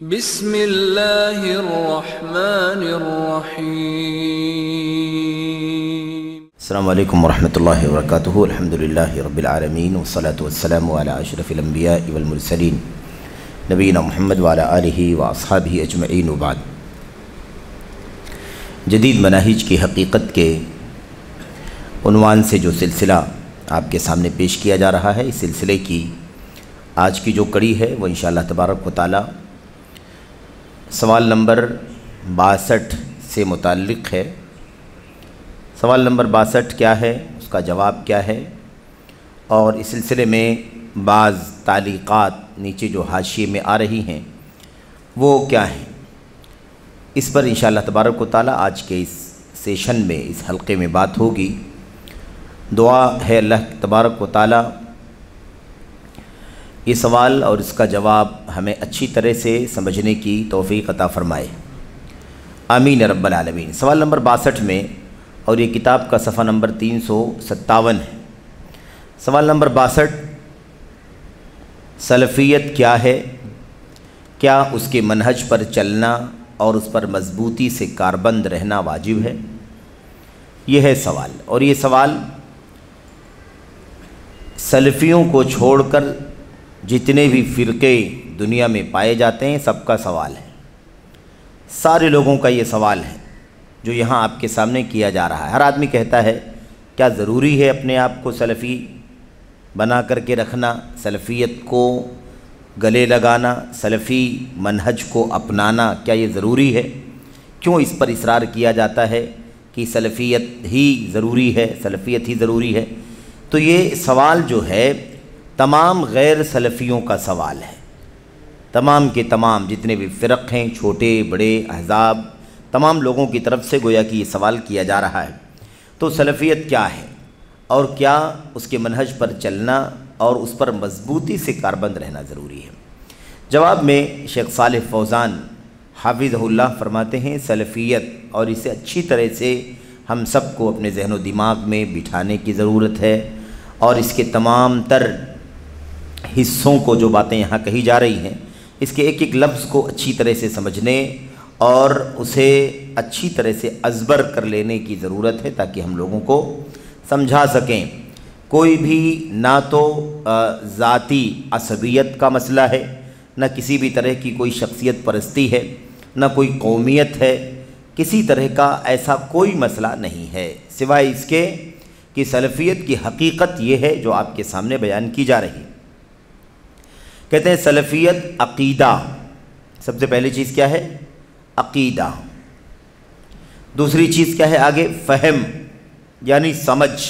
بسم اللہ الرحمن الرحیم۔ السلام علیکم ورحمۃ اللہ وبرکاتہ۔ الحمدللہ رب العالمین والصلاة والسلام علی اشرف الانبیاء والمرسلین نبینا محمد وعلی آلہ واصحابہ اجمعین وبعد۔ جدید مناہج کی حقیقت کے عنوان سے جو سلسلہ آپ کے سامنے پیش کیا جا رہا ہے، اس سلسلے کی آج کی جو کڑی ہے وہ انشاءاللہ تبارک و تعالی سوال نمبر 62 سے متعلق ہے۔ سوال نمبر 62 کیا ہے، اس کا جواب کیا ہے، اور اس سلسلے میں بعض تعلیقات نیچے جو حاشیے میں آ رہی ہیں وہ کیا ہیں، اس پر انشاءاللہ تبارک و تعالی آج کے اس سیشن میں، اس حلقے میں بات ہوگی۔ دعا ہے اللہ تبارک و تعالی یہ سوال اور اس کا جواب ہمیں اچھی طرح سے سمجھنے کی توفیق عطا فرمائے، آمین رب العالمین۔ سوال نمبر 62 میں، اور یہ کتاب کا صفحہ نمبر 357 ہے۔ سوال نمبر 62، سلفیت کیا ہے؟ کیا اس کے منہج پر چلنا اور اس پر مضبوطی سے کاربند رہنا واجب ہے؟ یہ ہے سوال، اور یہ سوال سلفیوں کو چھوڑ کر جتنے بھی فرقے دنیا میں پائے جاتے ہیں سب کا سوال ہے، سارے لوگوں کا یہ سوال ہے جو یہاں آپ کے سامنے کیا جا رہا ہے۔ ہر آدمی کہتا ہے کیا ضروری ہے اپنے آپ کو سلفی بنا کر کے رکھنا، سلفیت کو گلے لگانا، سلفی منہج کو اپنانا، کیا یہ ضروری ہے؟ کیوں اس پر اصرار کیا جاتا ہے کہ سلفیت ہی ضروری ہے، سلفیت ہی ضروری ہے؟ تو یہ سوال جو ہے تمام غیر سلفیوں کا سوال ہے، تمام کے تمام جتنے بھی فرق ہیں، چھوٹے بڑے احزاب، تمام لوگوں کی طرف سے گویا کہ یہ سوال کیا جا رہا ہے۔ تو سلفیت کیا ہے، اور کیا اس کے منہج پر چلنا اور اس پر مضبوطی سے کاربند رہنا ضروری ہے؟ جواب میں شیخ صالح فوزان حافظہ اللہ فرماتے ہیں، سلفیت، اور اسے اچھی طرح سے ہم سب کو اپنے ذہن و دماغ میں بٹھانے کی ضرورت ہے، اور اس کے تمام تر حصوں کو، جو باتیں یہاں کہی جا رہی ہیں، اس کے ایک ایک لفظ کو اچھی طرح سے سمجھنے اور اسے اچھی طرح سے ازبر کر لینے کی ضرورت ہے تاکہ ہم لوگوں کو سمجھا سکیں۔ کوئی بھی نہ تو ذاتی عصبیت کا مسئلہ ہے، نہ کسی بھی طرح کی کوئی شخصیت پرستی ہے، نہ کوئی قومیت ہے، کسی طرح کا ایسا کوئی مسئلہ نہیں ہے سوائے اس کے کہ سلفیت کی حقیقت یہ ہے جو آپ کے سامنے بیان کی جا رہی ہے۔ کہتے ہیں سلفیت عقیدہ، سب سے پہلی چیز کیا ہے؟ عقیدہ۔ دوسری چیز کیا ہے آگے؟ فہم، یعنی سمجھ۔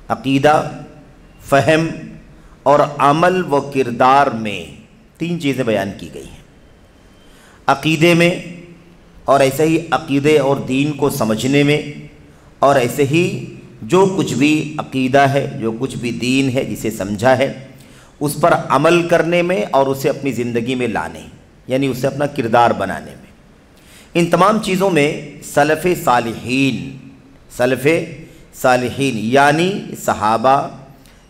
عقیدہ، فہم اور عمل و کردار میں تین چیزیں بیان کی گئی ہیں۔ عقیدے میں، اور ایسے ہی عقیدے اور دین کو سمجھنے میں، اور ایسے ہی جو کچھ بھی عقیدہ ہے، جو کچھ بھی دین ہے جسے سمجھا ہے، اس پر عمل کرنے میں اور اسے اپنی زندگی میں لانے، یعنی اسے اپنا کردار بنانے میں۔ ان تمام چیزوں میں سلف صالحین یعنی صحابہ،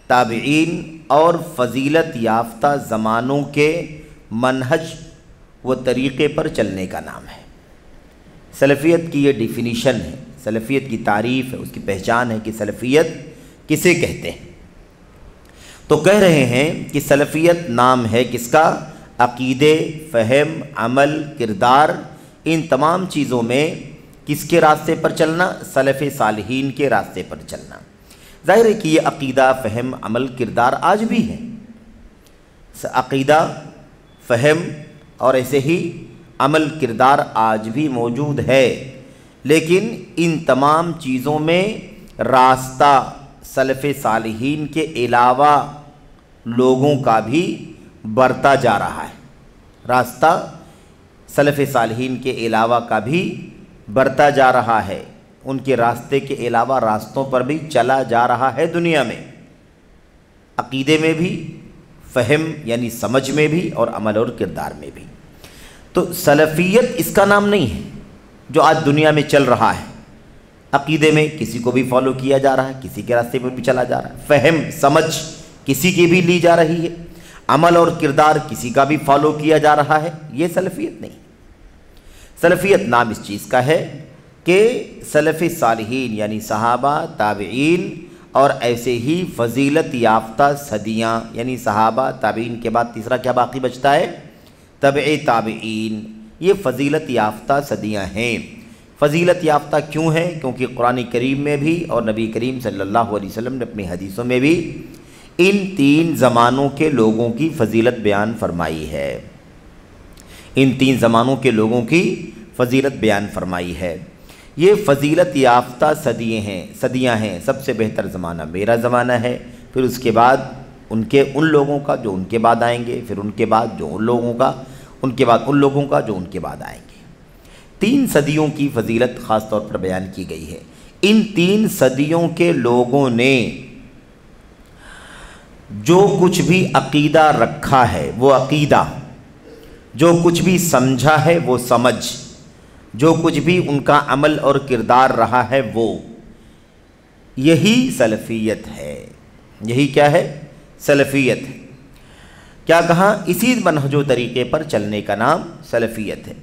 تابعین اور فضیلت یافتہ زمانوں کے منہج و طریقے پر چلنے کا نام ہے۔ سلفیت کی یہ ڈیفینیشن ہے، سلفیت کی تعریف ہے، اس کی پہچان ہے کہ سلفیت کسے کہتے ہیں۔ تو کہہ رہے ہیں کہ سلفیت نام ہے کس کا؟ عقیدے، فہم، عمل، کردار، ان تمام چیزوں میں کس کے راستے پر چلنا؟ سلف صالحین کے راستے پر چلنا۔ ظاہر ہے کہ یہ عقیدہ، فہم، عمل، کردار آج بھی ہے۔ عقیدہ، فہم اور ایسے ہی عمل، کردار آج بھی موجود ہے، لیکن ان تمام چیزوں میں راستہ سلف صالحین کے علاوہ لوگوں کا بھی برتا جا رہا ہے، راستہ سلف صالحین کے علاوہ کا بھی برتا جا رہا ہے، ان کے راستے کے علاوہ راستوں پر بھی چلا جا رہا ہے دنیا میں، عقیدے میں بھی، فہم یعنی سمجھ میں بھی، اور عمل اور کردار میں بھی۔ تو سلفیت اس کا نام نہیں ہے جو آج دنیا میں چل رہا ہے۔ عقیدے میں کسی کو بھی فالو کیا جا رہا ہے، کسی کے راستے پر بھی چلا جا رہا ہے، فہم، سمجھ کسی کی بھی لی جا رہی ہے، عمل اور کردار کسی کا بھی فالو کیا جا رہا ہے، یہ سلفیت نہیں۔ سلفیت نام اس چیز کا ہے کہ سلف صالحین یعنی صحابہ، تابعین اور ایسے ہی فضیلت یافتہ صدیاں، یعنی صحابہ تابعین کے بعد تیسرا کیا باقی بچتا ہے؟ تبع تابعین، یہ فضیلت یافتہ صدیاں ہیں۔ فضیلت یافتہ کیوں ہیں؟ کیونکہ قرآن کریم میں بھی اور نبی کریم صلی اللہ علیہ وسلم نے اپنی حدیثوں میں بھی ان 3 زمانوں کے لوگوں کی فضیلت بیان فرمائی ہے۔ ان 3 زمانوں کے لوگوں کی فضیلت بیان فرمائی ہے۔ یہ فضیلت یافتہ صدیاں ہیں۔ سب سے بہتر زمانہ میرا زمانہ ہے، پھر اس کے بعد ان لوگوں کا جو ان کے بعد آئیں گے، پھر ان کے بعد جو ان لوگوں کا، ان کے بعد ان لوگوں کا جو ان کے بعد آئیں گے۔ 3 صدیوں کی فضیلت خاص طور پر بیان کی گئی ہے۔ ان 3 صدیوں کے لوگوں نے جو کچھ بھی عقیدہ رکھا ہے وہ عقیدہ، جو کچھ بھی سمجھا ہے وہ سمجھ، جو کچھ بھی ان کا عمل اور کردار رہا ہے وہ، یہی سلفیت ہے۔ یہی کیا ہے؟ سلفیت ہے۔ کیا کہا؟ اسی منہج و طریقے پر چلنے کا نام سلفیت ہے۔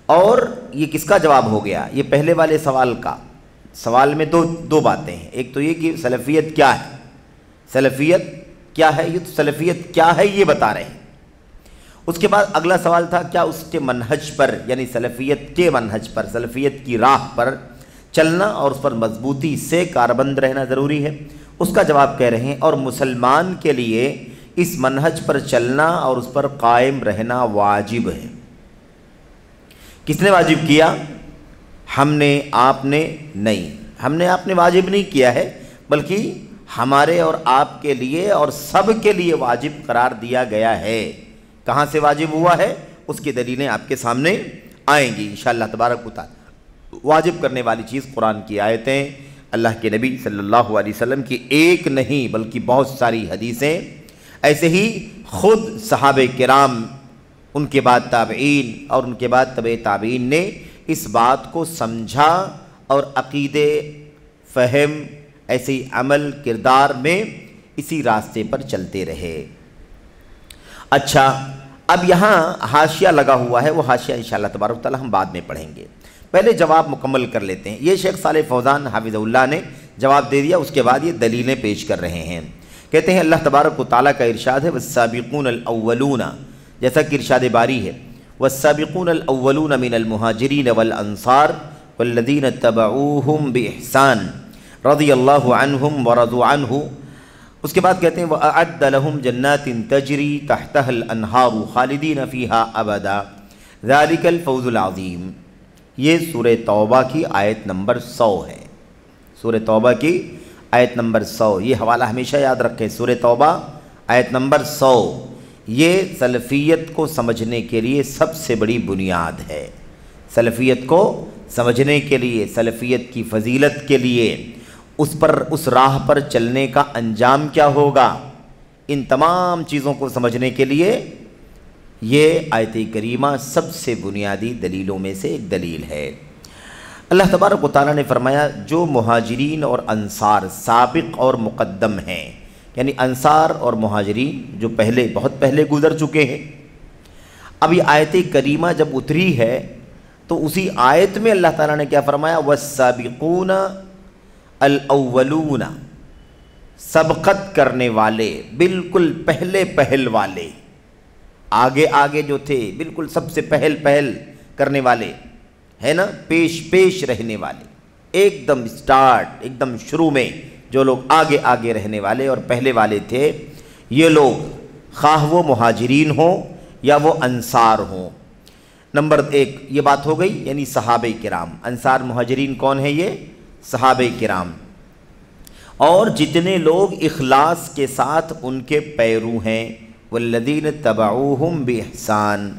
اور یہ کس کا جواب ہو گیا؟ یہ پہلے والے سوال کا۔ سوال میں دو باتیں ہیں، ایک تو یہ کہ سلفیت کیا ہے، سلفیت کیا ہے، یہ تو سلفیت کیا ہے یہ بتا رہے ہیں۔ اس کے بعد اگلا سوال تھا کیا اس کے منہج پر، یعنی سلفیت کے منہج پر، سلفیت کی راہ پر چلنا اور اس پر مضبوطی سے کاربند رہنا ضروری ہے؟ اس کا جواب کہہ رہے ہیں اور مسلمان کے لیے اس منہج پر چلنا اور اس پر قائم رہنا واجب ہے۔ کس نے واجب کیا؟ ہم نے، آپ نے نہیں۔ ہم نے، آپ نے واجب نہیں کیا ہے، بلکہ ہمارے اور آپ کے لیے اور سب کے لیے واجب قرار دیا گیا ہے۔ کہاں سے واجب ہوا ہے؟ اس کی دلیلیں آپ کے سامنے آئیں گی انشاءاللہ تبارک و تعالی۔ واجب کرنے والی چیز قرآن کی آیتیں، اللہ کے نبی صلی اللہ علیہ وسلم کی ایک نہیں بلکہ بہت ساری حدیثیں، ایسے ہی خود صحابہ کرام، ان کے بعد تابعین اور ان کے بعد تبع تابعین نے اس بات کو سمجھا اور عقیدے، فہم، ایسے ہی عمل کردار میں اسی راستے پر چلتے رہے۔ اچھا، اب یہاں حاشیہ لگا ہوا ہے، وہ حاشیہ انشاءاللہ تبارک و تعالی ہم بعد میں پڑھیں گے۔ پہلے جواب مکمل کر لیتے ہیں۔ یہ شیخ صالح فوزان حافظہ اللہ نے جواب دے دیا، اس کے بعد یہ دلیلیں پیش کر رہے ہیں۔ کہتے ہیں اللہ تبارک و تعالیٰ کا ارشاد ہے والسابقون الاولون، جیسا کہ ارشاد باری ہے والسابقون الاولون من المہاجرین والانصار والذین اتبعوہم باحسان رضی اللہ عنہم ورضوا عنہ۔ اس کے بعد کہتے ہیں وَأَعَدَّ لَهُمْ جَنَّاتٍ تَجْرِي تَحْتَهَا الْأَنْهَارُ خَالِدِينَ فِيهَا أَبَدًا ذَلِكَ الْفَوْزُ الْعَظِيمُ۔ یہ سورہ توبہ کی آیت نمبر 100 ہے۔ سورہ توبہ کی آیت نمبر 100، یہ حوالہ ہمیشہ یاد رکھیں، سورہ توبہ آیت نمبر 100۔ یہ سلفیت کو سمجھنے کے لیے سب سے بڑی بنیاد ہے۔ سلفیت کو سمجھنے کے لیے، سلفیت کی فضیلت کے لیے، اس راہ پر چلنے کا انجام کیا ہوگا، ان تمام چیزوں کو سمجھنے کے لیے یہ آیت کریمہ سب سے بنیادی دلیلوں میں سے ایک دلیل ہے۔ اللہ تبارک و تعالیٰ نے فرمایا جو مہاجرین اور انصار سابق اور مقدم ہیں، یعنی انصار اور مہاجرین جو بہت پہلے گزر چکے ہیں۔ اب یہ آیت کریمہ جب اتری ہے تو اسی آیت میں اللہ تعالیٰ نے کیا فرمایا؟ والسابقون الاولون، سبقت کرنے والے، بالکل پہل والے، آگے جو تھے، بالکل سب سے پہل کرنے والے، ہے نا، پیش رہنے والے، ایک دم شروع میں جو لوگ آگے رہنے والے اور پہلے والے تھے، یہ لوگ خواہ وہ مہاجرین ہوں یا وہ انصار ہوں۔ نمبر 1 یہ بات ہو گئی، یعنی صحابہ کرام۔ انصار مہاجرین کون ہیں؟ یہ صحابہ کرام، اور جتنے لوگ اخلاص کے ساتھ ان کے پیرو ہیں، والذین تبعوہم باحسان،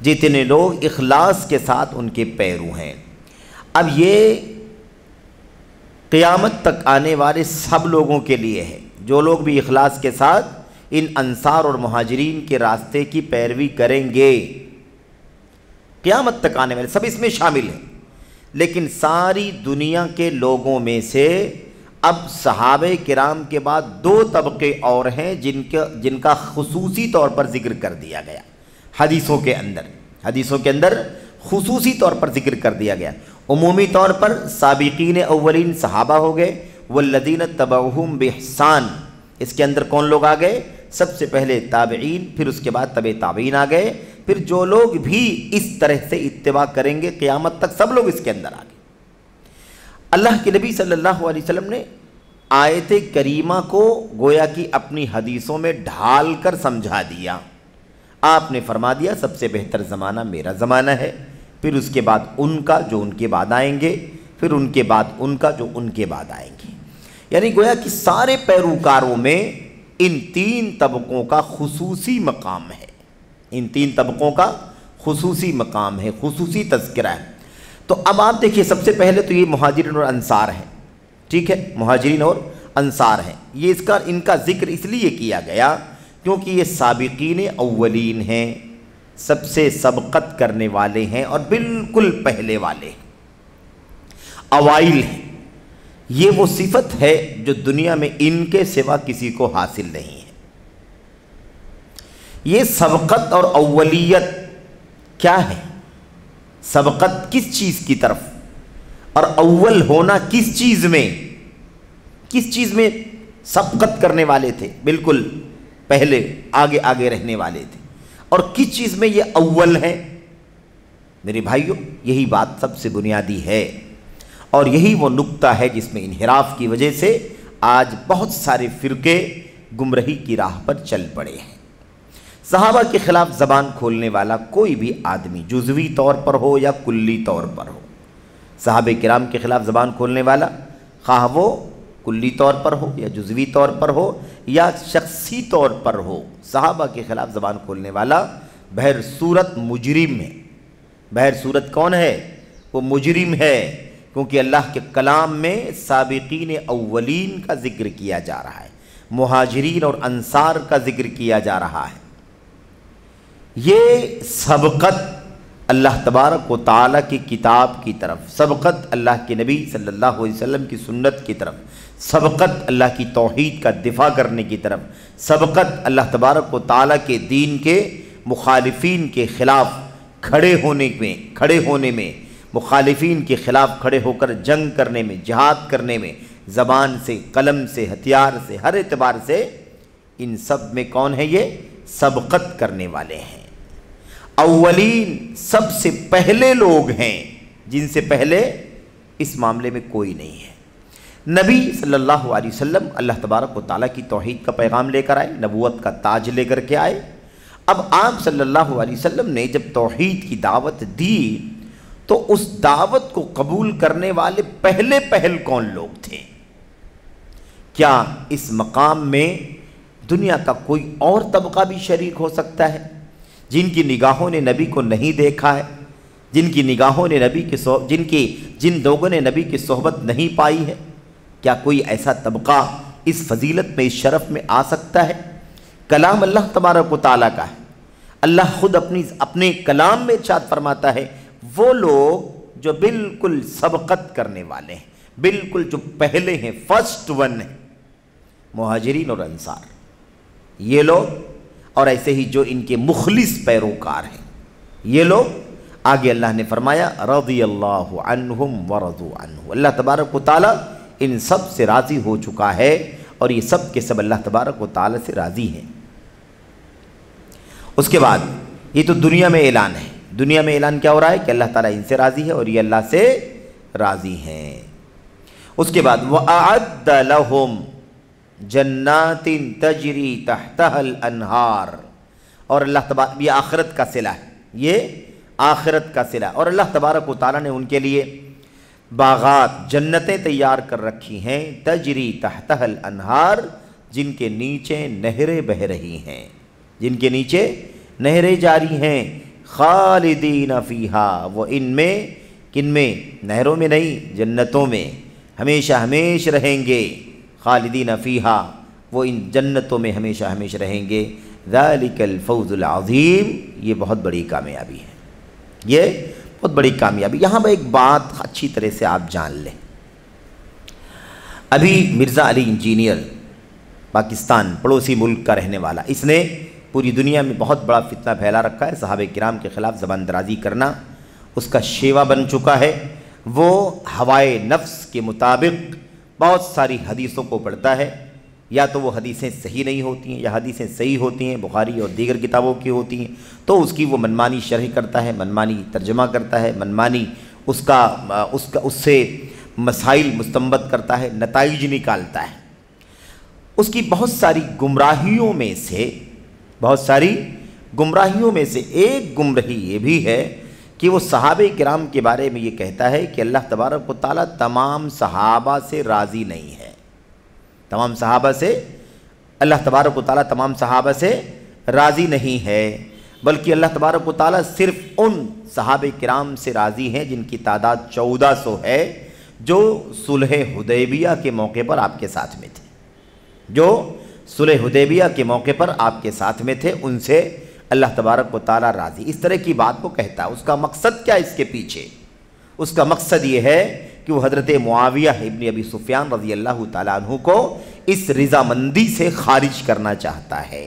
جتنے لوگ اخلاص کے ساتھ ان کے پیرو ہیں۔ اب یہ قیامت تک آنے والے سب لوگوں کے لیے ہے، جو لوگ بھی اخلاص کے ساتھ ان انصار اور مہاجرین کے راستے کی پیروی کریں گے، قیامت تک آنے والے سب اس میں شامل ہیں۔ لیکن ساری دنیا کے لوگوں میں سے اب صحابہ کرام کے بعد دو طبقے اور ہیں جن کا خصوصی طور پر ذکر کر دیا گیا حدیثوں کے اندر خصوصی طور پر ذکر کر دیا گیا۔ عمومی طور پر سابقین اولین صحابہ ہو گئے، والذین تبعوہم بإحسان، اس کے اندر کون لوگ آ گئے؟ سب سے پہلے تابعین، پھر اس کے بعد تبع تابعین آ گئے، پھر جو لوگ بھی اس طرح سے اتباع کریں گے قیامت تک سب لوگ اس کے اندر آ گئے۔ اللہ کے نبی صلی اللہ علیہ وسلم نے آیت کریمہ کو گویا کہ اپنی حدیثوں میں ڈھال کر سمجھا دیا۔ آپ نے فرما دیا سب سے بہتر زمانہ میرا زمانہ ہے، پھر اس کے بعد ان کا جو ان کے بعد آئیں گے، پھر ان کے بعد ان کا جو ان کے بعد آئیں گے، یعنی گویا کہ سارے پیروکاروں میں ان تین طبقوں کا خصوصی مقام ہے، ان تین طبقوں کا خصوصی مقام ہے، خصوصی تذکرہ ہے۔ تو اب آپ دیکھیے سب سے پہلے تو یہ مہاجرین اور انصار ہیں، ٹھیک ہے، مہاجرین اور انصار ہیں، یہ ان کا ذکر اس لیے کیا گیا کیونکہ یہ سابقین اولین ہیں، سب سے سبقت کرنے والے ہیں اور بالکل پہلے والے ہیں، اوائل ہیں۔ یہ وہ صفت ہے جو دنیا میں ان کے سوا کسی کو حاصل نہیں ہے۔ یہ سبقت اور اولیت کیا ہے؟ سبقت کس چیز کی طرف اور اول ہونا کس چیز میں سبقت کرنے والے تھے، بالکل پہلے آگے رہنے والے تھے، اور کس چیز میں یہ اول ہیں؟ میرے بھائیوں یہی بات سب سے بنیادی ہے، اور یہی وہ نقطہ ہے جس میں انحراف کی وجہ سے آج بہت سارے فرقے گمراہی کی راہ پر چل پڑے ہیں۔ صحابہ کے خلاف زبان کھولنے والا کوئی بھی آدمی جزوی طور پر ہو یا کلی طور پر ہو، صحابہ کرام کے خلاف زبان کھولنے والا خواہ وہ کلی طور پر ہو یا جزوی طور پر ہو یا شخصی طور پر ہو، صحابہ کے خلاف زبان کھولنے والا بہر صورت مجرم ہے۔ بہر صورت کون ہے؟ وہ مجرم ہے، کیونکہ اللہ کے کلام میں سابقین اولین کا ذکر کیا جا رہا ہے، مہاجرین اور انصار کا ذکر کیا جا رہا ہے۔ یہ سبقت اللہ تبارک و تعالیٰ کی کتاب کی طرف، سبقت اللہ کے نبی صلی اللہ علیہ وسلم کی سنت کی طرف، سبقت اللہ کی توحید کا دفاع کرنے کی طرف، سبقت اللہ تبارک و تعالیٰ کے دین کے مخالفین کے خلاف کھڑے ہونے میں مخالفین کے خلاف کھڑے ہو کر جنگ کرنے میں، جہاد کرنے میں، زبان سے، قلم سے، ہتھیار سے، ہر اعتبار سے ان سب میں کون ہے؟ یہ سبقت کرنے والے ہیں۔ اولین سب سے پہلے لوگ ہیں جن سے پہلے اس معاملے میں کوئی نہیں ہے۔ نبی صلی اللہ علیہ وسلم اللہ تبارک و تعالیٰ کی توحید کا پیغام لے کر آئے، نبوت کا تاج لے کر کے آئے۔ اب آپ صلی اللہ علیہ وسلم نے جب توحید کی دعوت دی تو اس دعوت کو قبول کرنے والے پہل کون لوگ تھے؟ کیا اس مقام میں دنیا کا کوئی اور طبقہ بھی شریک ہو سکتا ہے جن کی نگاہوں نے نبی کو نہیں دیکھا ہے، جن کی نگاہوں نے جن لوگوں نے نبی کی صحبت نہیں پائی ہے؟ کیا کوئی ایسا طبقہ اس فضیلت میں، اس شرف میں آ سکتا ہے؟ کلام اللہ تبارک و تعالیٰ کا ہے، اللہ خود اپنے کلام میں ارشاد فرماتا ہے وہ لوگ جو بالکل سبقت کرنے والے ہیں، بالکل جو پہلے ہیں، فرسٹ ون ہیں، مہاجرین اور انصار، یہ لوگ، اور ایسے ہی جو ان کے مخلص پیروکار ہیں یہ لوگ۔ آگے اللہ نے فرمایا رضی اللہ عنہم ورضوا عنہ، اللہ تبارک و تعالیٰ ان سب سے راضی ہو چکا ہے اور یہ سب کے سب اللہ تبارک و تعالیٰ سے راضی ہیں۔ اس کے بعد یہ تو دنیا میں اعلان ہے، دنیا میں اعلان کیا ہو رہا ہے کہ اللہ تعالیٰ ان سے راضی ہے اور یہ اللہ سے راضی ہیں۔ اس کے بعد وَأَعَدَّ لَهُمْ جَنَّاتٍ تَجْرِي تَحْتَهَا الْأَنْهَارِ، اور اللہ تبارک، یہ آخرت کا صلہ ہے، یہ آخرت کا صلہ، اور اللہ تبارک و تعالیٰ نے ان کے لیے باغات، جنتیں تیار کر رکھی ہیں، تجری تحتها الانہار، جن کے نیچے نہریں بہ رہی ہیں، جن کے نیچے نہریں جاری ہیں، خالدین فیہا، وہ ان میں، کن میں؟ نہروں میں نہیں، جنتوں میں ہمیشہ ہمیشہ رہیں گے، خالدین فیہا، وہ ان جنتوں میں ہمیشہ ہمیشہ رہیں گے، ذالک الفوز العظیم، یہ بہت بڑی کامیابی ہے، یہ بہت بڑی کامیابی۔ یہاں پر ایک بات اچھی طرح سے آپ جان لیں، ابھی مرزا علی انجینئر پاکستان پڑوسی ملک کا رہنے والا، اس نے پوری دنیا میں بہت بڑا فتنہ پھیلا رکھا ہے، صحابہ کرام کے خلاف زبان درازی کرنا اس کا شیوا بن چکا ہے۔ وہ ہوائے نفس کے مطابق بہت ساری حدیثوں کو پڑھتا ہے، یا تو وہ حدیثیں صحیح نہیں ہوتی ہیں یا حدیثیں صحیح ہوتی ہیں، بخاری اور دیگر کتابوں کی ہوتی ہیں، تو اس کی وہ منمانی شرح کرتا ہے، منمانی ترجمہ کرتا ہے، منمانی اس سے مسائل مستنبط کرتا ہے، نتائج نکالتا ہے۔ اس کی بہت ساری گمراہیوں میں سے ایک گمراہی یہ بھی ہے کہ وہ صحابہ کرام کے بارے میں یہ کہتا ہے کہ اللہ تبارک و تعالیٰ تمام صحابہ سے راضی نہیں ہے، اللہ تبارک و تعالیٰ تمام صحابہ سے راضی نہیں ہے، بلکہ اللہ تبارک و تعالیٰ صرف ان صحابہ کرام سے راضی ہیں جن کی تعداد 1400 ہے، جو صلح حدیبیہ کے موقع پر آپ کے ساتھ میں تھے، ان سے اللہ تبارک و تعالیٰ راضی۔ اس طرح کی بات کو کہتا ہے۔ اس کا مقصد کیا اس کے پیچھے؟ اس کا مقصد یہ ہے کہ وہ حضرت معاویہ ابن ابی سفیان رضی اللہ تعالیٰ عنہ کو اس رضامندی سے خارج کرنا چاہتا ہے۔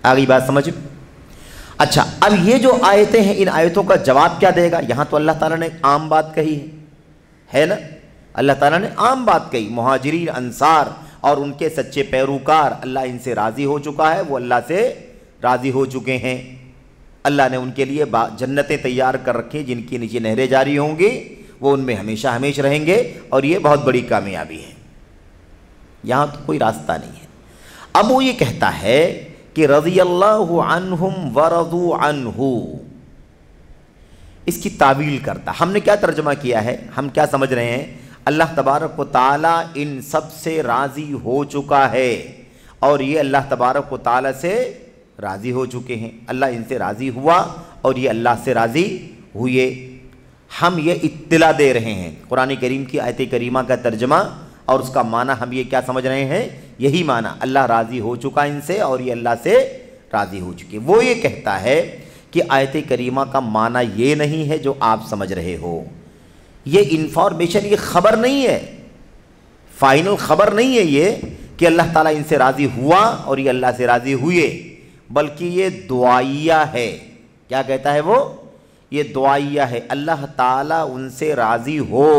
آگئی بات سمجھ؟ اچھا، اب یہ جو آیتیں ہیں، ان آیتوں کا جواب کیا دے گا؟ یہاں تو اللہ تعالیٰ نے عام بات کہی ہے نا، اللہ تعالیٰ نے عام بات کہی، مہاجرین انصار اور ان کے سچے پیروکار، اللہ ان سے راضی ہو چکا ہے، وہ اللہ سے راضی ہو چکے ہیں، اللہ نے ان کے لیے جنتیں تیار کر رکھی جن کے نیچے نہریں جاری ہوں گی، وہ ان میں ہمیشہ ہمیشہ رہیں گے، اور یہ بہت بڑی کامیابی ہے۔ یہاں تو کوئی راستہ نہیں ہے۔ اب وہ یہ کہتا ہے کہ رضی اللہ عنہم ورضوا عنہ، اس کی تعویل کرتا۔ ہم نے کیا ترجمہ کیا ہے؟ ہم کیا سمجھ رہے ہیں؟ اللہ تبارک و تعالیٰ ان سب سے راضی ہو چکا ہے، اور یہ اللہ تبارک و تعالیٰ سے راضی ہو چکے ہیں، اللہ ان سے راضی ہوا اور یہ اللہ سے راضی ہوئے۔ ہم یہ اطلاع دے رہے ہیں، قرآن کریم کی آیت کریمہ کا ترجمہ اور اس کا معنی ہم یہ کیا سمجھ رہے ہیں؟ یہی معنی، اللہ راضی ہو چکا ان سے اور یہ اللہ سے راضی ہو چکے۔ وہ یہ کہتا ہے کہ آیت کریمہ کا معنی یہ نہیں ہے جو آپ سمجھ رہے ہو، یہ انفارمیشن، یہ خبر نہیں ہے، فائنل خبر نہیں ہے یہ کہ اللہ تعالیٰ ان سے راضی ہوا اور یہ اللہ سے راضی ہوئے، بلکہ یہ دعائیہ ہے۔ کیا کہتا ہے وہ؟ یہ دعائیہ ہے، اللہ تعالیٰ ان سے راضی ہو،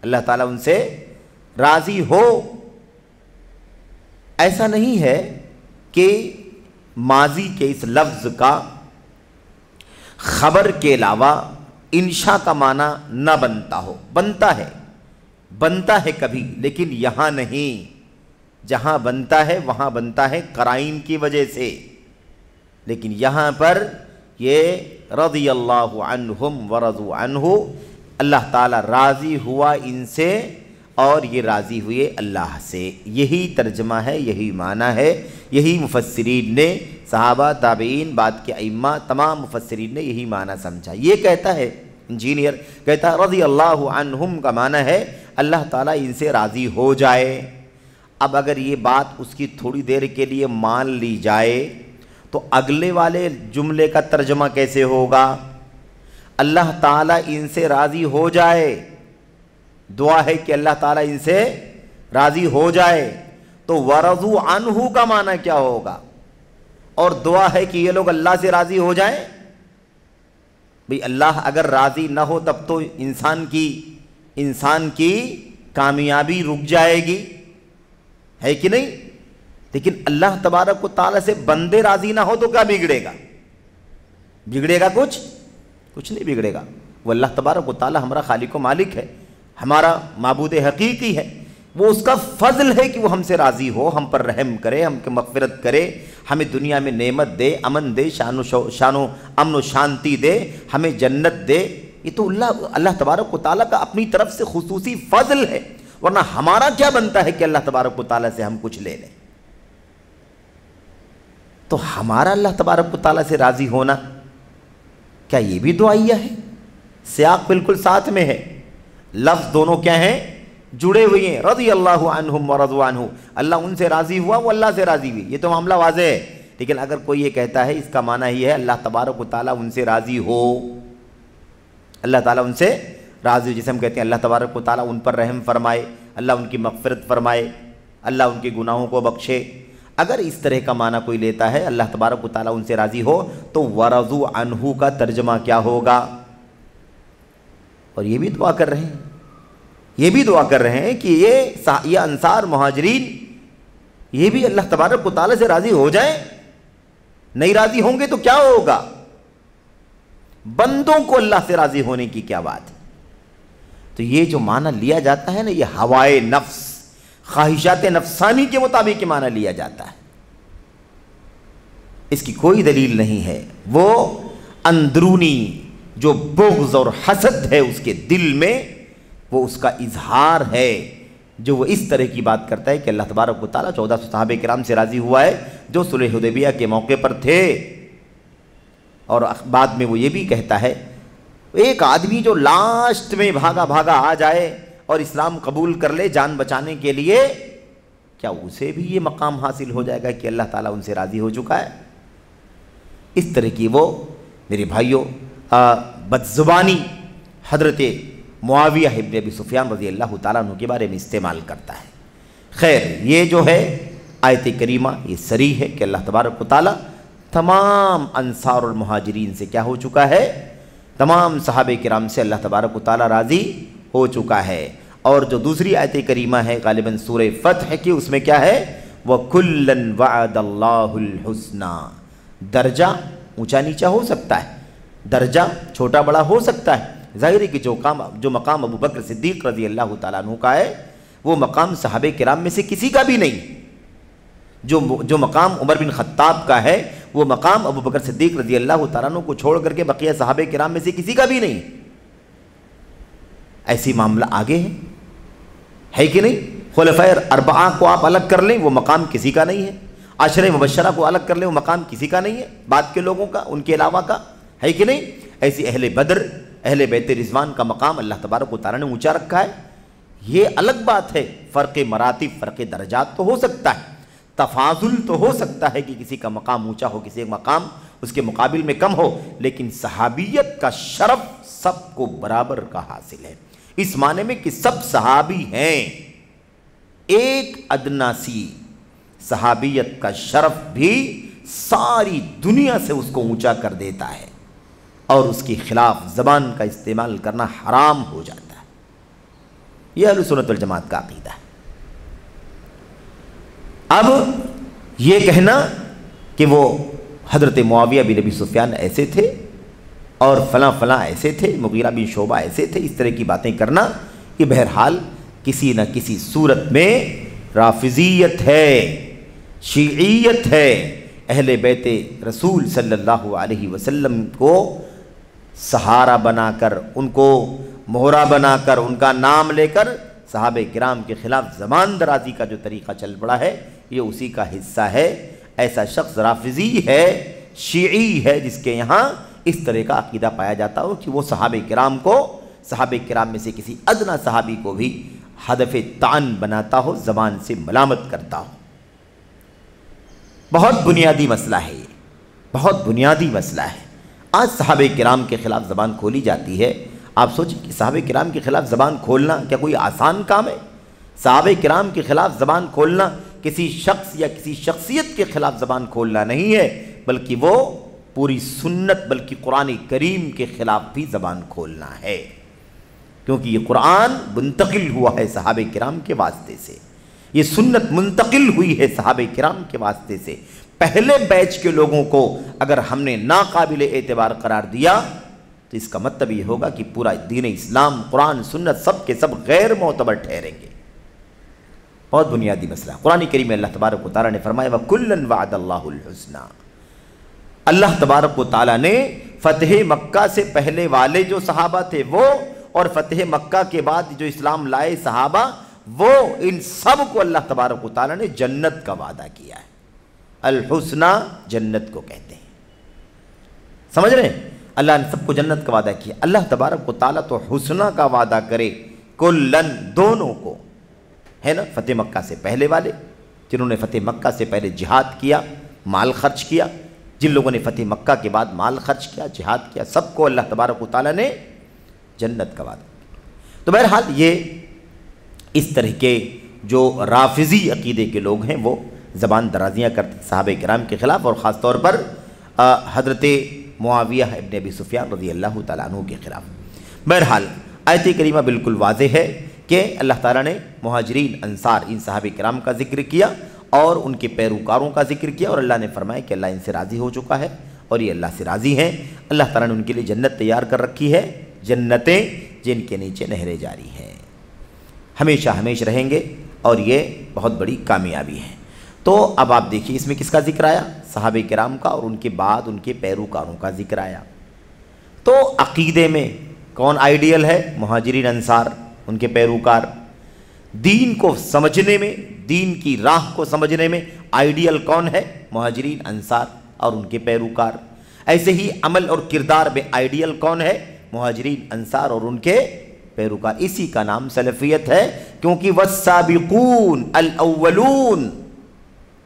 اللہ تعالیٰ ان سے راضی ہو۔ ایسا نہیں ہے کہ ماضی کے اس لفظ کا خبر کے علاوہ انشاء کا معنی نہ بنتا ہو، بنتا ہے کبھی، لیکن یہاں نہیں، جہاں بنتا ہے وہاں بنتا ہے قرائن کی وجہ سے، لیکن یہاں پر یہ رضی اللہ عنہم ورضوا عنہ، اللہ تعالیٰ راضی ہوا ان سے اور یہ راضی ہوئے اللہ سے۔ یہی ترجمہ ہے، یہی معنی ہے، یہی مفسرین نے، صحابہ، تابعین، بعد کے ائمہ، تمام مفسرین نے یہی معنی سمجھا۔ یہ کہتا ہے انجینئر، کہتا ہے رضی اللہ عنہم کا معنی ہے اللہ تعالیٰ ان سے راضی ہو جائے۔ اب اگر یہ بات اس کی تھوڑی دیر کے لیے مان لی جائے تو اگلے والے جملے کا ترجمہ کیسے ہوگا؟ اللہ تعالیٰ ان سے راضی ہو جائے، دعا ہے کہ اللہ تعالیٰ ان سے راضی ہو جائے، تو ورضوا عنہ کا معنی کیا ہوگا؟ اور دعا ہے کہ یہ لوگ اللہ سے راضی ہو جائیں۔ بھئی اللہ اگر راضی نہ ہو تب تو انسان کی کامیابی رک جائے گی، ہے کہ نہیں؟ لیکن اللہ تبارک و تعالیٰ سے بندے راضی نہ ہو تو کیا بگڑے گا؟ بگڑے گا کچھ نہیں بگڑے گا۔ وہ اللہ تبارک و تعالیٰ ہمارا خالق و مالک ہے، ہمارا معبود حقیقی ہے، وہ اس کا فضل ہے کہ وہ ہم سے راضی ہو، ہم پر رحم کرے، ہم کی مغفرت کرے، ہمیں دنیا میں نعمت دے، امن دے، امن و شانتی دے، ہمیں جنت دے۔ یہ تو اللہ تبارک و تعالیٰ کا اپنی طرف سے خصوصی فضل ہے، ورنہ ہمارا کیا بنتا ہے کہ اللہ تبارک و تعالیٰ سے ہم کچھ لے لیں؟ تو ہمارا اللہ تبارک و تعالیٰ سے راضی ہونا کیا یہ بھی دعائیہ ہے؟ سیاق بالکل ساتھ میں ہے، لفظ دونوں کیا ہیں؟ جڑے ہوئے ہیں، رضی اللہ عنہم ورضوا عنہ، اللہ ان سے راضی ہوا، وہ اللہ سے راضی ہوئی، یہ تو معاملہ واضح ہے۔ لیکن اگر کوئی یہ کہتا ہے اس کا معنی یہ ہے اللہ تبارک و تعالیٰ ان سے راضی ہو، اللہ تعالیٰ ان سے راضی ہو، جسے ہم کہتے ہیں اللہ تبارک و تعالیٰ ان پر رحم فرمائے، اللہ ان کی مغفرت فرمائے، اللہ ان کے گناہوں کو بخشے، اگر اس طرح کا معنی کوئی لیتا ہے اللہ تبارک و تعالیٰ ان سے راضی ہو، تو ورضوا عنہ کا ترجمہ کیا ہوگا؟ اور یہ بھی دعا کر رہے ہیں، یہ بھی دعا کر رہے ہیں کہ یہ انصار مہاجرین یہ بھی اللہ تبارک و تعالیٰ سے راضی ہو جائیں، نہیں راضی ہوں گے تو کیا ہوگا؟ بندوں کو اللہ سے راضی ہونے کی کیا بات ہے؟ تو یہ جو معنی لیا جاتا ہے نا، یہ ہوائے نفس، خواہشات نفسانی کے مطابق معنی لیا جاتا ہے، اس کی کوئی دلیل نہیں ہے۔ وہ اندرونی جو بغض اور حسد ہے اس کے دل میں، وہ اس کا اظہار ہے، جو وہ اس طرح کی بات کرتا ہے کہ اللہ تبارک و تعالیٰ 1400 صحابہ کرام سے راضی ہوا ہے جو صلح حدیبیہ کے موقع پر تھے، اور بعد میں وہ یہ بھی کہتا ہے ایک آدمی جو لاسٹ میں بھاگا بھاگا آ جائے اور اسلام قبول کر لے جان بچانے کے لیے، کیا اسے بھی یہ مقام حاصل ہو جائے گا کہ اللہ تعالیٰ ان سے راضی ہو چکا ہے؟ اس طرح کی وہ میرے بھائیوں بدزبانی حضرت معاویہ ابن ابی سفیان رضی اللہ تعالیٰ عنہ کے بارے میں استعمال کرتا ہے۔ خیر، یہ جو ہے آیت کریمہ یہ صریح ہے کہ اللہ تبارک و تعالیٰ تمام انصار اور مہاجرین سے کیا ہو چکا ہے؟ تمام صحابہ کرام سے اللہ تبارک و تعالیٰ راضی ہو چکا ہے۔ اور جو دوسری آیت کریمہ ہے غالباً سورہ فتح کی، اس میں کیا ہے؟ وَكُلًّا وَعَدَ اللَّهُ الْحُسْنَى، درجہ اونچا نیچا ہو سکتا ہے، درجہ چھوٹا بڑا ہو سکتا ہے، ظاہر ہے کہ جو مقام ابو بکر صدیق رضی اللہ تعالیٰ عنہ کا ہے وہ مقام صحابہ کرام میں سے کسی کا بھی نہیں، جو مقام عمر بن خطاب کا ہے وہ مقام ابو بکر صدیق رضی اللہ تعالیٰ عنہ کو چھوڑ کر کے بقیہ صحابہ کرام میں سے کسی کا بھی نہیں۔ ایسی معاملہ آگے ہے کہ نہیں؟ خلفائے اربعہ کو آپ الگ کر لیں وہ مقام کسی کا نہیں ہے، عشرہ مبشرہ کو الگ کر لیں وہ مقام کسی کا نہیں ہے، بعد کے لوگوں کا، ان کے علاوہ کا، ہے کہ نہیں؟ ایسی اہل بدر، اہل بیت رضوان کا مقام اللہ تبارک و تعالیٰ نے اونچا رکھا ہے۔ یہ الگ بات ہے، فرق مراتب، فرق درجات تو ہو سکتا ہے، تفاضل تو ہو سکتا ہے کہ کسی کا مقام اونچا ہو، کسی کا مقام اس کے مقابل میں کم ہو، لیکن صحابیت کا شرف سب کو برابر کا حاصل ہے، اس معنی میں کہ سب صحابی ہیں، ایک ادنا سی صحابیت کا شرف بھی ساری دنیا سے اس کو اونچا کر دیتا ہے، اور اس کے خلاف زبان کا استعمال کرنا حرام ہو جاتا ہے۔ یہ اہل سنت والجماعت کا عقیدہ ہے۔ اب یہ کہنا کہ وہ حضرت معاویہ بن ابی سفیان ایسے تھے اور فلاں فلاں ایسے تھے، مغیرہ بن شعبہ ایسے تھے، اس طرح کی باتیں کرنا، یہ بہرحال کسی نہ کسی صورت میں رافضیت ہے، شیعیت ہے، اہل بیت رسول صلی اللہ علیہ وسلم کو سہارا بنا کر، ان کو مہرہ بنا کر، ان کا نام لے کر صحابہ کرام کے خلاف زبان درازی کا جو طریقہ چل پڑا ہے یہ اسی کا حصہ ہے۔ ایسا شخص رافضی ہے، شیعی ہے، جس کے یہاں اس طرح کا عقیدہ پایا جاتا ہو کہ وہ صحابہ کرام میں سے کسی ادنا صحابی کو بھی ہدف طعن بناتا ہو، زبان سے ملامت کرتا ہو۔ بہت بنیادی مسئلہ ہے یہ، بہت بنیادی مسئلہ ہے۔ آج صحابہ کرام کے خلاف زبان کھولی جاتی ہے، آپ سوچیں کہ صحابہ کرام کے خلاف زبان کھولنا کیا کوئی آسان کام ہے؟ صحابہ کرام کے خلاف زبان کھولنا کسی شخص یا کسی شخصیت کے خلاف زبان کھولنا نہیں ہے، بلکہ وہ پوری سنت، بلکہ قرآن کریم کے خلاف بھی زبان کھولنا ہے، کیونکہ یہ قرآن منتقل ہوا ہے صحابہ کرام کے واسطے سے، یہ سنت منتقل ہوئی ہے صحابہ کرام کے واسطے سے۔ پہلے بیچ کے لوگوں کو اگر ہم نے ناقابل اعتبار قرار دیا تو اس کا مطلب یہ ہوگا کہ پورا دین اسلام، قرآن، سنت سب کے سب غیر معتبر ٹھہریں گے۔ بہت بنیادی مسئلہ۔ قرآن کریم میں اللہ تبارک و تعالیٰ نے فرمایا وَكُلًّا وَعَدَ اللَّهُ الْحُسْنَى، اللہ تبارک و تعالیٰ نے فتح مکہ سے پہلے والے جو صحابہ تھے وہ، اور فتح مکہ کے بعد جو اسلام لائے صحابہ وہ، ان سب کو اللہ تبارک و تعالیٰ نے جنت کا وعدہ کیا ہے۔ الحسنہ جنت کو کہتے ہیں، سمجھ رہے ہیں؟ اللہ نے سب کو جنت کا وعدہ کیا۔ اللہ تبارک و تعالیٰ تو حسنہ کا وعدہ کرے کلن، دونوں کو، ہے نا؟ فتح مکہ سے پہلے والے جنہوں نے فتح مکہ سے پہلے جہاد کیا، مال خرچ کیا، جن لوگوں نے فتح مکہ کے بعد مال خرچ کیا، جہاد کیا، سب کو اللہ تبارک و تعالیٰ نے جنت کا وعدہ۔ تو بہرحال یہ اس طرح کے جو رافضی عقیدے کے لوگ ہیں وہ زبان درازیاں کرتے صحابہ کرام کے خلاف، اور خاص طور پر حضرت معاویہ ابن ابی سفیان رضی اللہ تعالیٰ عنہ کے خلاف۔ بہرحال آیت کریمہ بالکل واضح ہے کہ اللہ تعالیٰ نے مہاجرین انصار ان صحابہ کرام کا ذکر کیا اور ان کے پیروکاروں کا ذکر کیا، اور اللہ نے فرمایا کہ اللہ ان سے راضی ہو چکا ہے اور یہ اللہ سے راضی ہیں۔ اللہ تعالیٰ نے ان کے لیے جنت تیار کر رکھی ہے، جنتیں جن کے نیچے نہریں جاری ہیں، ہمیشہ ہمیشہ رہیں گے، اور یہ بہت بڑی کامیابی ہے۔ تو اب آپ دیکھیے اس میں کس کا ذکر آیا؟ صحابہ کرام کا، اور ان کے بعد ان کے پیروکاروں کا ذکر آیا۔ تو عقیدے میں کون آئیڈیل ہے؟ مہاجرین انصار، ان کے پیروکار۔ دین کو سمجھنے میں، دین کی راہ کو سمجھنے میں آئیڈیل کون ہے؟ مہاجرین انصار اور ان کے پیروکار۔ ایسے ہی عمل اور کردار میں آئیڈیل کون ہے؟ مہاجرین انصار اور ان کے پیروکار۔ اسی کا نام سلفیت ہے، کیونکہ والسابقون الاولون،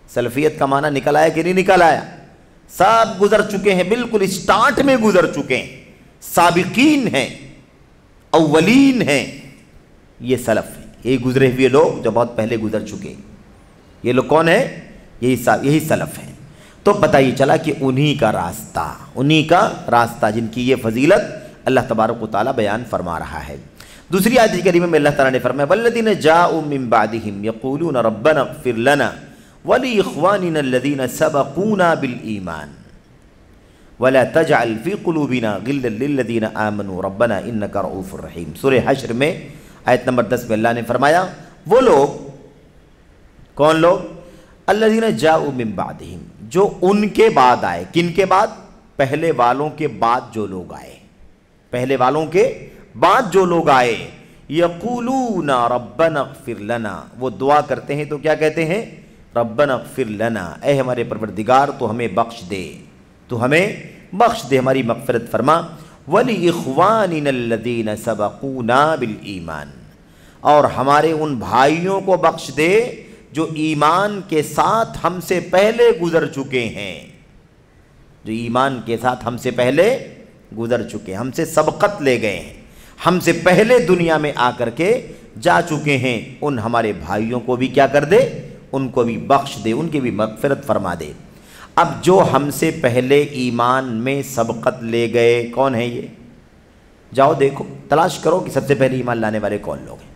سلفیت کا معنی نکل آیا کہ نہیں نکل آیا؟ سب گزر چکے ہیں، بالکل اسٹارٹ میں گزر چکے ہیں، سابقین ہیں، اولین ہیں، یہ سلف ہے، یہ گزرے ہوئے لوگ جو بہت پہلے گزر چکے۔ یہ لوگ کون ہیں؟ یہی سلف ہیں۔ تو پتہ یہ چلا کہ انہی کا راستہ جن کی یہ فضیلت اللہ تبارک و تعالیٰ بیان فرما رہا ہے۔ دوسری آیت کریمہ میں اللہ تعالیٰ نے فرمایا والذین جاءوا من بعدهم یقولون ربنا اغفر لنا ولإخواننا الذین سبقونا بالایمان ولا تجعل فی قلوبنا غلا للذین آمنوا ربنا انک رؤوف رحیم۔ سورہ حشر میں آیت نمبر 10 میں اللہ نے فرمایا وہ لوگ، کون لوگ؟ الذین جاءوا من بعدهم، جو ان کے بعد آئے۔ کن کے بعد؟ پہلے والوں کے بعد جو لوگ آئے، پہلے والوں کے بعد جو لوگ آئے۔ یقولون ربنا اغفر لنا، وہ دعا کرتے ہیں تو کیا کہتے ہیں؟ ربنا اغفر لنا، اے ہمارے پروردگار تو ہمیں بخش دے، تو ہمیں بخش دے، ہماری مغفرت فرما۔ وَلِإِخْوَانِنَا الَّذِينَ سَبَقُونَا بِالْإِيمَانِ، اور ہمارے ان بھائیوں کو بخش دے جو ایمان کے ساتھ ہم سے پہلے گزر چکے ہیں، جو ایمان کے ساتھ ہم سے پہلے گزر چکے، ہم سے سبقت لے گئے ہیں، ہم سے پہلے دنیا میں آ کر کے جا چکے ہیں، ان ہمارے بھائیوں کو بھی کیا کر دے؟ ان کو بھی بخش دے، ان کی بھی مغفرت فرما دے۔ اب جو ہم سے پہلے ایمان میں سبقت لے گئے کون ہیں؟ یہ جاؤ دیکھو، تلاش کرو کہ سب سے پہلے ایمان لانے والے کون لوگ ہیں۔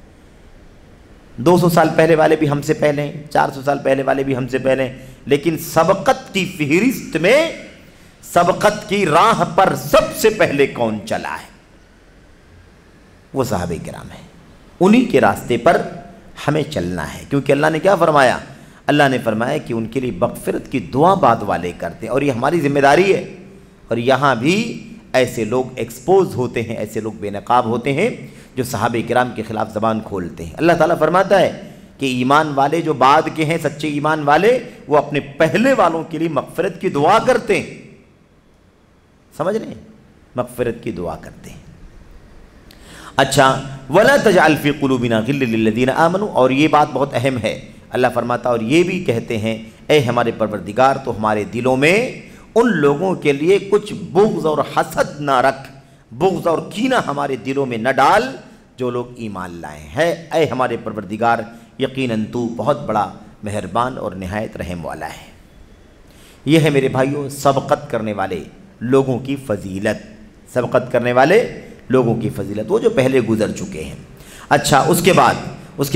200 سال پہلے والے بھی ہم سے پہلے ہیں، 400 سال پہلے والے بھی ہم سے پہلے ہیں، لیکن سبقت کی فہرست میں، سبقت کی راہ پر سب سے پہلے کون چلا ہے؟ وہ صحابہ کرام ہیں۔ انہی کے راستے پر ہمیں چلنا ہے، کیونکہ اللہ نے کیا فرمایا؟ اللہ نے فرمایا کہ ان کے لیے مغفرت کی دعا بعد والے کرتے ہیں، اور یہ ہماری ذمہ داری ہے۔ اور یہاں بھی ایسے لوگ ایکسپوز ہوتے ہیں، ایسے لوگ بے نقاب ہوتے ہیں جو صحابہ کرام کے خلاف زبان کھولتے ہیں۔ اللہ تعالیٰ فرماتا ہے کہ ایمان والے جو بعد کے ہیں، سچے ایمان والے، وہ اپنے پہلے والوں کے لیے مغفرت کی دعا کرتے ہیں۔ سمجھ رہے ہیں؟ مغفرت کی دعا کرتے ہیں۔ اچھا، وَلَا تَجْعَلْ فِي قُلُوبِنَا غِلًّا لِلَّذِينَ آمَنُوا، اور یہ بات بہت اہم ہے۔ اللہ فرماتا اور یہ بھی کہتے ہیں اے ہمارے پروردگار تو ہمارے دلوں میں ان لوگوں کے لیے کچھ بغض اور حسد نہ رکھ، بغض اور کینہ ہمارے دلوں میں نہ ڈال جو لوگ ایمان لائے ہیں۔ اے ہمارے پروردگار یقیناً تو بہت بڑا مہربان اور نہایت رحم والا ہے۔ یہ ہے میرے بھائیوں سبقت کرنے والے لوگوں کی فضیلت، سبقت کرنے والے لوگوں کی فضیلت، وہ جو پہلے گزر چکے ہیں۔ اچھا، اس کے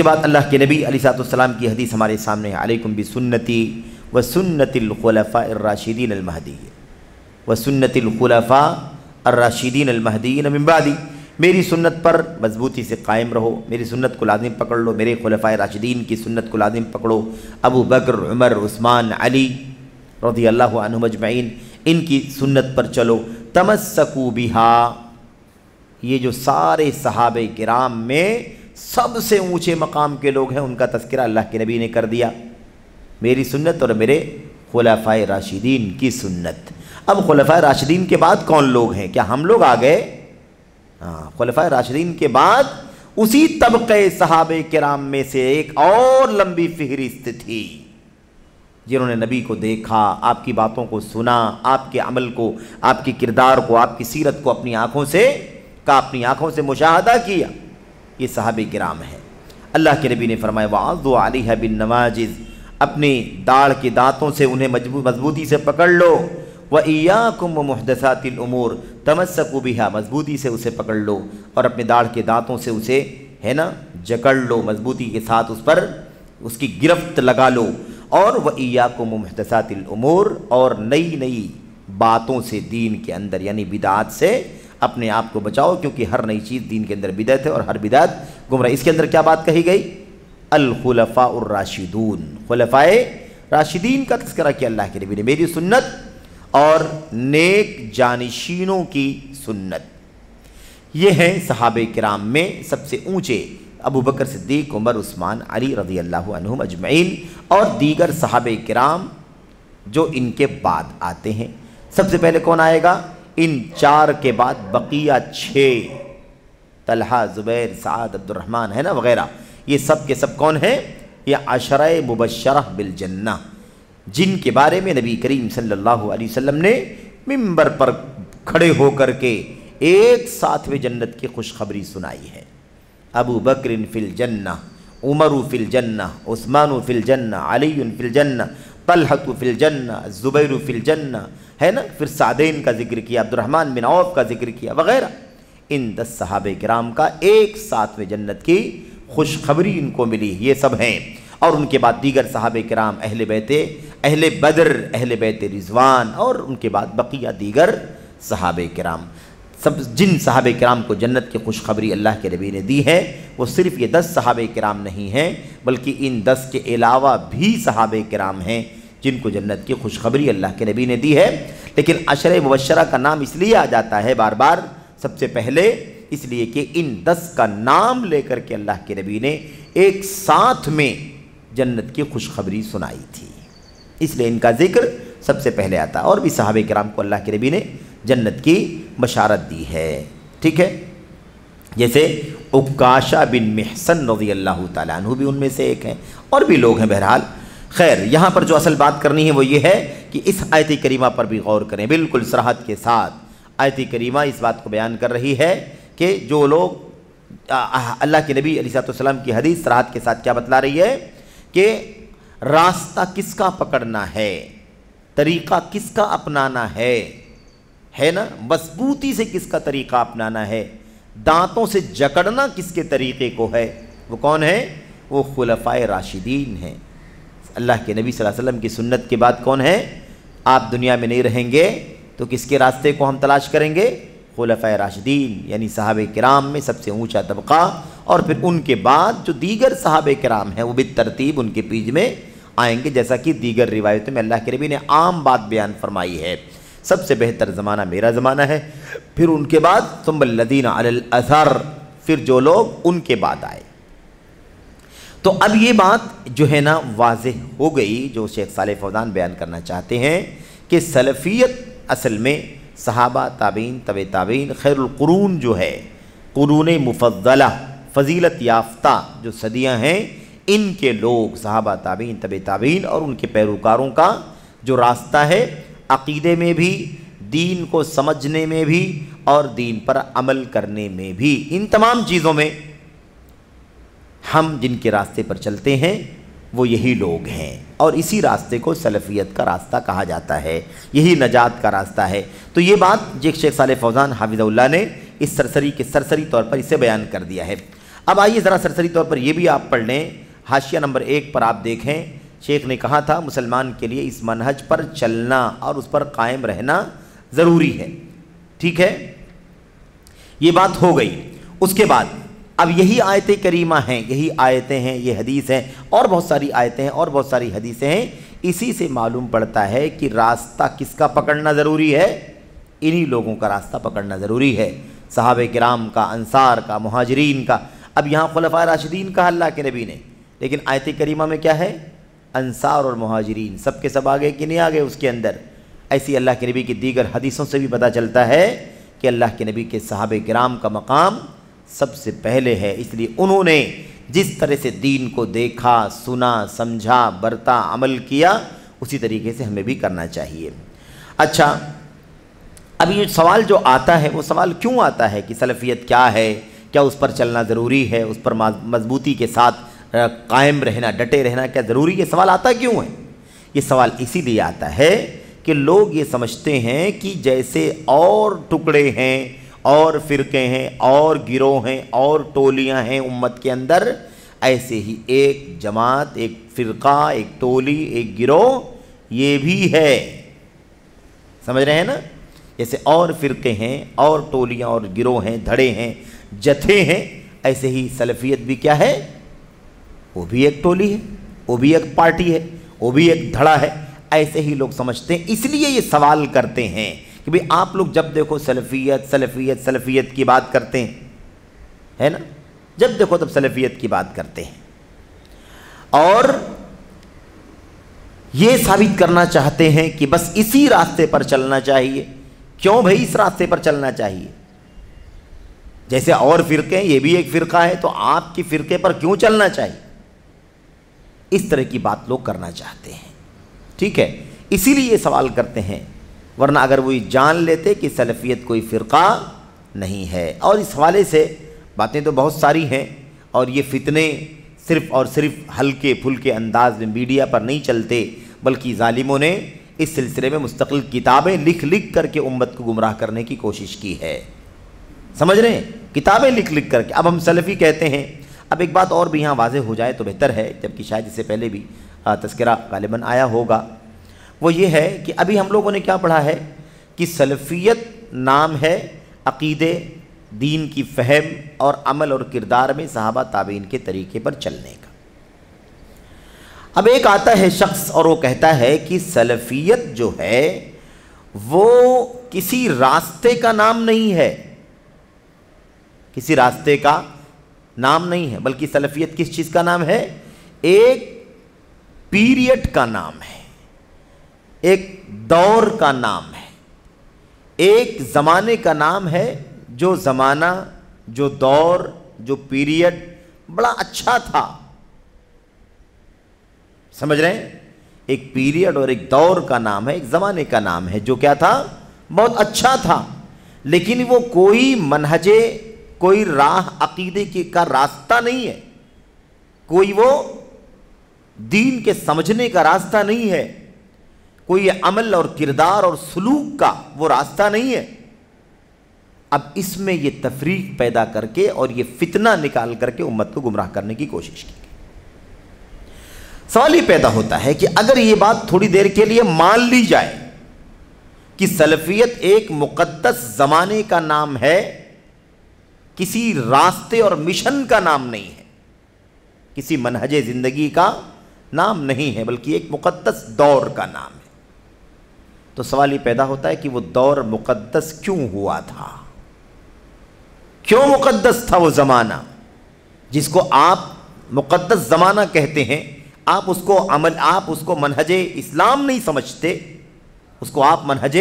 بعد اللہ کے نبی علیہ السلام کی حدیث ہمارے سامنے ہے، علیکم بسنتی وسنت الخلفاء الراشدین المہدیین وسنت الخلفاء الراشدین المہدیین من بعدی، میری سنت پر مضبوطی سے قائم رہو، میری سنت کو لازم پکڑ لو، میرے خلفاء راشدین کی سنت کو لازم پکڑو، ابو بکر، عمر، عثمان، علی رضی اللہ عنہم اجمعین، ان کی سنت پر چلو۔ تمسکوا بہا، یہ جو سارے صحابہ کرام میں سب سے اونچے مقام کے لوگ ہیں، ان کا تذکرہ اللہ کے نبی نے کر دیا، میری سنت اور میرے خلفاء راشدین کی سنت۔ اب خلفاء راشدین کے بعد کون لوگ ہیں؟ کیا ہم لوگ آ گئے؟ ہاں، خلفاء راشدین کے بعد اسی طبقہ صحابہ کرام میں سے ایک اور لمبی فہرست تھی، جنہوں نے نبی کو دیکھا، آپ کی باتوں کو سنا، آپ کے عمل کو، آپ کی کردار کو، آپ کی سیرت کو اپنی آنکھوں سے مشاہدہ کیا۔ یہ صحابہ کرام ہیں۔ اللہ کے نبی نے فرمایا وَعَضُّوا عَلَيْهَا بِالنَّوَاجِذِ، اپنی داڑھ کے دانتوں سے انہیں مضبوطی سے پکڑ لو، وَإِيَّاكُمْ وَمُحْدَثَاتِ الْأُمُورِ، تَمَسَّكُوا بِهَا، مضبوطی سے اسے پکڑ لو اور اپنے داڑھ کے دانتوں سے اسے ہے نا جکڑ لو، مضبوطی کے ساتھ اس پر اس کی گرفت لگا لو، اور وَإِيَّاكُمْ وَمُحْدَثَاتِ الْأُمُورِ، اور نئی نئی باتوں سے دین کے اندر یعنی بدعات سے اپنے آپ کو بچاؤ، کیونکہ ہر نئی چیز دین کے اندر بدعت ہے اور ہر بدعت گمراہ۔ اس کے اندر کیا بات کہی گئی؟ الخلفاء الراشدون، خلفاء راشدین کا تذکرہ کیا اللہ کے نبی نے، میری سنت اور نیک جانشینوں کی سنت۔ یہ ہیں صحابہ کرام میں سب سے اونچے، ابو بکر صدیق، عمر، عثمان، علی رضی اللہ عنہم اجمعین، اور دیگر صحابہ کرام جو ان کے بعد آتے ہیں۔ سب سے پہلے کون آئے گا؟ ان 4 کے بعد بقیہ 6، طلحہ، زبیر، سعد، عبد الرحمن ہے نا وغیرہ، یہ سب کے سب کون ہیں؟ یہ عشرہ مبشرہ بالجنہ، جن کے بارے میں نبی کریم صلی اللہ علیہ وسلم نے منبر پر کھڑے ہو کر کے ایک ساتھ میں جنت کی خوشخبری سنائی ہے۔ ابو بکر فی الجنہ، عمر فی الجنہ، عثمان فی الجنہ، علی فی الجنہ، طلحہ فی الجنہ، زبیر فی الجنہ، ہے نا، پھر سعدین کا ذکر کیا، عبد الرحمن بن عوف کا ذکر کیا وغیرہ۔ ان 10 صحابہ کرام کا ایک ساتھ میں جنت کی خوشخبری ان کو ملی، یہ سب ہیں۔ اور ان کے بعد دیگر صحابہ کرام، اہل بیت، اہل بدر، اہل بیت رضوان، اور ان کے بعد بقیہ دیگر صحابہ کرام، سب جن صحابہ کرام کو جنت کی خوشخبری اللہ کے نبی نے دی ہے، وہ صرف یہ 10 صحابہ کرام نہیں ہیں، بلکہ ان 10 کے علاوہ بھی صحابہ کرام ہیں جن کو جنت کی خوشخبری اللہ کے نبی نے دی ہے۔ لیکن عشرہ مبشرہ کا نام اس لیے آ جاتا ہے بار بار سب سے پہلے، اس لیے کہ ان 10 کا نام لے کر کے اللہ کے نبی نے ایک ساتھ میں جنت کی خوشخبری سنائی تھی، اس لیے ان کا ذکر سب سے پہلے آتا ہے۔ اور بھی صحابہ کرام کو اللہ کے نبی نے جنت کی بشارت دی ہے، ٹھیک ہے، جیسے عکاشہ بن محصن رضی اللہ تعالیٰ عنہ بھی ان میں سے ایک ہیں، اور بھی لوگ ہیں۔ بہرحال خیر، یہاں پر جو اصل بات کرنی ہے وہ یہ ہے کہ اس آیت کریمہ پر بھی غور کریں، بالکل صراحت کے ساتھ۔ آیت کریمہ اس بات کو بیان کر رہی ہے کہ جو لوگ اللہ کے نبی علیہ السلام کی حدیث صراحت کے ساتھ کیا بتلا رہی ہے کہ راستہ کس کا پکڑنا ہے، طریقہ کس کا اپنانا ہے نا، مضبوطی سے کس کا طریقہ اپنانا ہے، دانتوں سے جکڑنا کس کے طریقے کو ہے، وہ کون ہے؟ وہ خلفاء راشدین ہیں۔ اللہ کے نبی صلی اللہ علیہ وسلم کی سنت کے بعد کون ہے؟ آپ دنیا میں نہیں رہیں گے تو کس کے راستے کو ہم تلاش کریں گے؟ خلفاء راشدین، یعنی صحابہ کرام میں سب سے اونچا طبقہ، اور پھر ان کے بعد جو دیگر صحابہ کرام ہیں وہ بالترتیب ان کے پیچھے میں آئیں گے، جیسا کہ دیگر روایتوں میں اللہ کے نبی نے عام بات بیان فرمائی ہے، سب سے بہتر زمانہ میرا زمانہ ہے، پھر ان کے بعد ثم الذین علی الاثر، پھر جو لوگ ان کے بعد آئے۔ تو اب یہ بات جو ہے نا واضح ہو گئی، جو شیخ صالح فوزان بیان کرنا چاہتے ہیں کہ سلفیت اصل میں صحابہ، تابعین، تبع تابعین، خیر القرون جو ہے، قرون مفضلہ، فضیلت یافتہ جو صدیاں ہیں، ان کے لوگ صحابہ، تابعین، تبع تابعین اور ان کے پیروکاروں کا جو راستہ ہے، عقیدے میں بھی، دین کو سمجھنے میں بھی، اور دین پر عمل کرنے میں بھی، ان تمام چیزوں میں ہم جن کے راستے پر چلتے ہیں وہ یہی لوگ ہیں، اور اسی راستے کو سلفیت کا راستہ کہا جاتا ہے، یہی نجات کا راستہ ہے۔ تو یہ بات شیخ صالح فوزان حافظہ اللہ نے اس سرسری طور پر اسے بیان کر دیا ہے۔ اب آئیے ذرا سرسری طور پر یہ بھی آپ پڑھ لیں، حاشیہ نمبر 1 پر آپ دیکھیں، شیخ نے کہا تھا مسلمان کے لیے اس منہج پر چلنا اور اس پر قائم رہنا ضروری ہے، ٹھیک ہے، یہ بات ہو گئی۔ اس کے بعد اب یہی آیت کریمہ ہیں، یہی آیتیں ہیں، یہ حدیث ہیں، اور بہت ساری آیتیں ہیں اور بہت ساری حدیثیں ہیں، اسی سے معلوم پڑتا ہے کہ راستہ کس کا پکڑنا ضروری ہے؟ انہی لوگوں کا راستہ پکڑنا ضروری ہے، صحابہ کرام کا، انصار کا، مہاجرین کا۔ اب یہاں خلفاء راشدین کہا اللہ کے نبی نے، لیکن آیت کریمہ میں کیا ہے؟ انصار اور مہاجرین، سب کے سب آگے کہ نہیں آگے اس کے اندر؟ ایسی اللہ کے نبی کی دیگر حدیثوں سے بھی پتہ چلتا ہے کہ اللہ کے نبی کے صحابہ کرام کا مقام سب سے پہلے ہے، اس لیے انہوں نے جس طرح سے دین کو دیکھا، سنا، سمجھا، برتا، عمل کیا، اسی طریقے سے ہمیں بھی کرنا چاہیے۔ اچھا، اب یہ سوال جو آتا ہے وہ سوال کیوں آتا ہے کہ سلفیت کیا ہے، کیا اس پر چلنا ضروری ہے؟ اس پر مضبوطی کے ساتھ قائم رہنا، ڈٹے رہنا کیا ضروری ہے؟ یہ سوال آتا کیوں ہے؟ یہ سوال اسی لیے آتا ہے کہ لوگ یہ سمجھتے ہیں کہ جیسے اور ٹکڑے ہیں اور فرقے ہیں اور گروہ ہیں اور ٹولیاں ہیں امت کے اندر، ایسے ہی ایک جماعت، ایک فرقہ، ایک ٹولی، ایک گروہ یہ بھی ہے۔ سمجھ رہے ہیں نا؟ جیسے اور فرقے ہیں اور ٹولیاں اور گروہ ہیں، دھڑے ہیں، جتھے ہیں، ایسے ہی سلفیت بھی کیا ہے؟ وہ بھی ایک ٹولی ہے، وہ بھی ایک پارٹی ہے، وہ بھی ایک دھڑا ہے۔ ایسے ہی لوگ سمجھتے ہیں، اس لیے یہ سوال کرتے ہیں کہ بھئی آپ لوگ جب دیکھو سلفیت سلفیت سلفیت کی بات کرتے ہیں، ہے نا؟ جب دیکھو تب سلفیت کی بات کرتے ہیں اور یہ ثابت کرنا چاہتے ہیں کہ بس اسی راستے پر چلنا چاہیے۔ کیوں بھئی اس راستے پر چلنا چاہیے؟ جیسے اور فرقے ہیں، یہ بھی ایک فرقہ ہے، تو آپ کی فرقے پر کیوں چلنا چاہیے؟ اس طرح کی بات لوگ کرنا چاہتے ہیں، ٹھیک ہے؟ اسی لیے یہ سوال کرتے ہیں، ورنہ اگر وہ جان لیتے کہ سلفیت کوئی فرقہ نہیں ہے۔ اور اس حوالے سے باتیں تو بہت ساری ہیں، اور یہ فتنے صرف اور صرف ہلکے پھلکے انداز میں میڈیا پر نہیں چلتے، بلکہ ظالموں نے اس سلسلے میں مستقل کتابیں لکھ لکھ کر کے امت کو گمراہ کرنے کی کوشش کی ہے۔ سمجھ رہے ہیں؟ کتابیں لکھ لکھ کر کے اب ہم سلفی کہتے ہیں۔ اب ایک بات اور بھی یہاں واضح ہو جائے تو بہتر ہے، جبکہ شاید اس سے پہلے بھی تذکرہ غالباً آیا ہوگا، وہ یہ ہے کہ ابھی ہم لوگوں نے کیا پڑھا ہے کہ سلفیت نام ہے عقیدے، دین کی فہم اور عمل اور کردار میں صحابہ تابعین کے طریقے پر چلنے کا۔ اب ایک آتا ہے شخص اور وہ کہتا ہے کہ سلفیت جو ہے وہ کسی راستے کا نام نہیں ہے، کسی راستے کا نام نہیں ہے، بلکہ سلفیت کس چیز کا نام ہے؟ ایک پیریڈ کا نام ہے، ایک دور کا نام ہے، ایک زمانے کا نام ہے، جو زمانہ، جو دور، جو پیریڈ بڑا اچھا تھا۔ سمجھ رہے ہیں؟ ایک پیریڈ اور ایک دور کا نام ہے، ایک زمانے کا نام ہے، جو کیا تھا؟ بہت اچھا تھا، لیکن وہ کوئی منہج، کوئی راہ عقیدے کا راستہ نہیں ہے، کوئی وہ دین کے سمجھنے کا راستہ نہیں ہے، کوئی عمل اور کردار اور سلوک کا وہ راستہ نہیں ہے۔ اب اس میں یہ تفریق پیدا کر کے اور یہ فتنہ نکال کر کے امت کو گمراہ کرنے کی کوشش کی گئی۔ سوال یہ پیدا ہوتا ہے کہ اگر یہ بات تھوڑی دیر کے لیے مان لی جائے کہ سلفیت ایک مقدس زمانے کا نام ہے، کسی راستے اور مشن کا نام نہیں ہے، کسی منہج زندگی کا نام نہیں ہے، بلکہ ایک مقدس دور کا نام ہے، تو سوال یہ پیدا ہوتا ہے کہ وہ دور مقدس کیوں ہوا تھا؟ کیوں مقدس تھا وہ زمانہ جس کو آپ مقدس زمانہ کہتے ہیں؟ آپ اس کو عمل، آپ اس کو منہج اسلام نہیں سمجھتے، اس کو آپ منہج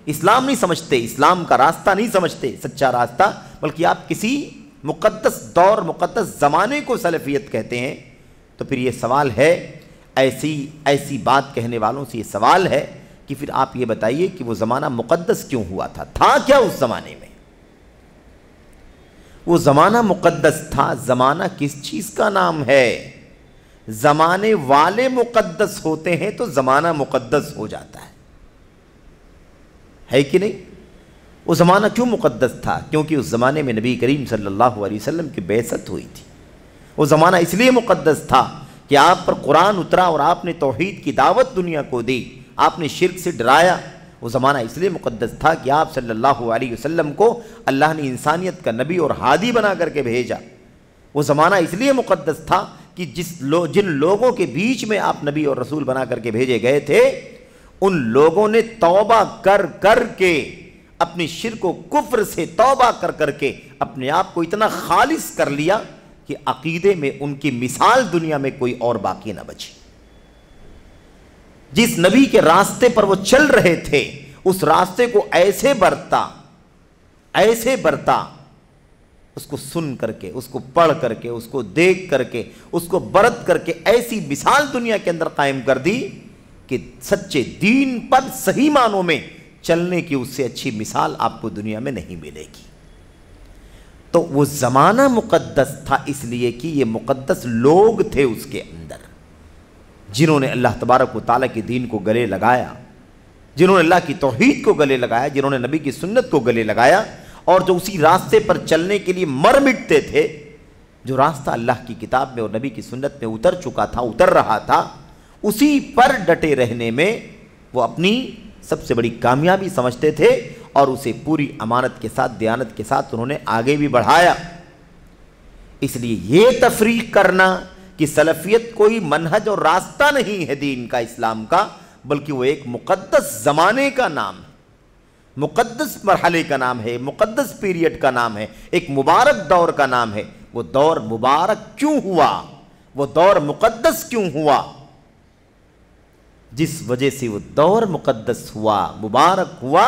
اسلام نہیں سمجھتے، اسلام کا راستہ نہیں سمجھتے، سچا راستہ، بلکہ آپ کسی مقدس دور، مقدس زمانے کو سلفیت کہتے ہیں، تو پھر یہ سوال ہے، ایسی بات کہنے والوں سے یہ سوال ہے کہ پھر آپ یہ بتائیے کہ وہ زمانہ مقدس کیوں ہوا تھا کیا اس زمانے میں؟ وہ زمانہ مقدس تھا۔ زمانہ کس چیز کا نام ہے؟ زمانے والے مقدس ہوتے ہیں تو زمانہ مقدس ہو جاتا ہے کہ نہیں؟ وہ زمانہ کیوں مقدس تھا؟ کیونکہ اس زمانے میں نبی کریم صلی اللہ علیہ وسلم کی بعثت ہوئی تھی۔ وہ زمانہ اس لیے مقدس تھا کہ آپ پر قرآن اترا اور آپ نے توحید کی دعوت دنیا کو دی، آپ نے شرک سے ڈرایا۔ وہ زمانہ اس لیے مقدس تھا کہ آپ صلی اللہ علیہ وسلم کو اللہ نے انسانیت کا نبی اور ہادی بنا کر کے بھیجا۔ وہ زمانہ اس لیے مقدس تھا کہ جن لوگوں کے بیچ میں آپ نبی اور رسول بنا کر کے بھیجے گئے تھے، ان لوگوں نے توبہ کر کر کے، اپنی شرک و کفر سے توبہ کر کر کے اپنے آپ کو اتنا خالص کر لیا کہ عقیدے میں ان کی مثال دنیا میں کوئی اور باقی نہ بچی۔ جس نبی کے راستے پر وہ چل رہے تھے، اس راستے کو ایسے برتا، اس کو سن کر کے، اس کو پڑھ کر کے، اس کو دیکھ کر کے، اس کو برت کر کے ایسی مثال دنیا کے اندر قائم کر دی کہ سچے دین پر صحیح معنوں میں چلنے کی اس سے اچھی مثال آپ کو دنیا میں نہیں ملے گی۔ تو وہ زمانہ مقدس تھا اس لیے کہ یہ مقدس لوگ تھے اس کے اندر، جنہوں نے اللہ تبارک و تعالیٰ کے دین کو گلے لگایا، جنہوں نے اللہ کی توحید کو گلے لگایا، جنہوں نے نبی کی سنت کو گلے لگایا، اور جو اسی راستے پر چلنے کے لیے مر مٹتے تھے۔ جو راستہ اللہ کی کتاب میں اور نبی کی سنت میں اتر چکا تھا، اتر رہا تھا، اسی پر ڈٹے رہنے میں وہ اپنی سب سے بڑی کامیابی سمجھتے تھے، اور اسے پوری امانت کے ساتھ، دیانت کے ساتھ انہوں نے آگے بھی بڑھایا۔ اس لیے یہ تفریق کرنا کہ سلفیت کوئی منہج اور راستہ نہیں ہے دین کا، اسلام کا، بلکہ وہ ایک مقدس زمانے کا نام ہے، مقدس مرحلے کا نام ہے، مقدس پیریڈ کا نام ہے، ایک مبارک دور کا نام ہے۔ وہ دور مبارک کیوں ہوا؟ وہ دور مقدس کیوں ہوا؟ جس وجہ سے وہ دور مقدس ہوا، مبارک ہوا،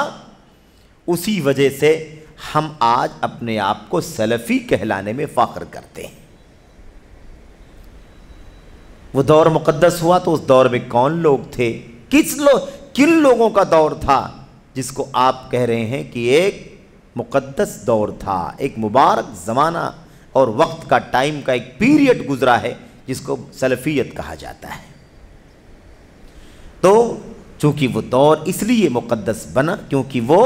اسی وجہ سے ہم آج اپنے آپ کو سلفی کہلانے میں فخر کرتے ہیں۔ وہ دور مقدس ہوا تو اس دور میں کون لوگ تھے؟ کن لوگوں کا دور تھا جس کو آپ کہہ رہے ہیں کہ ایک مقدس دور تھا، ایک مبارک زمانہ اور وقت کا، ٹائم کا ایک پیریڈ گزرا ہے جس کو سلفیت کہا جاتا ہے۔ تو چونکہ وہ دور اس لیے مقدس بنا کیونکہ وہ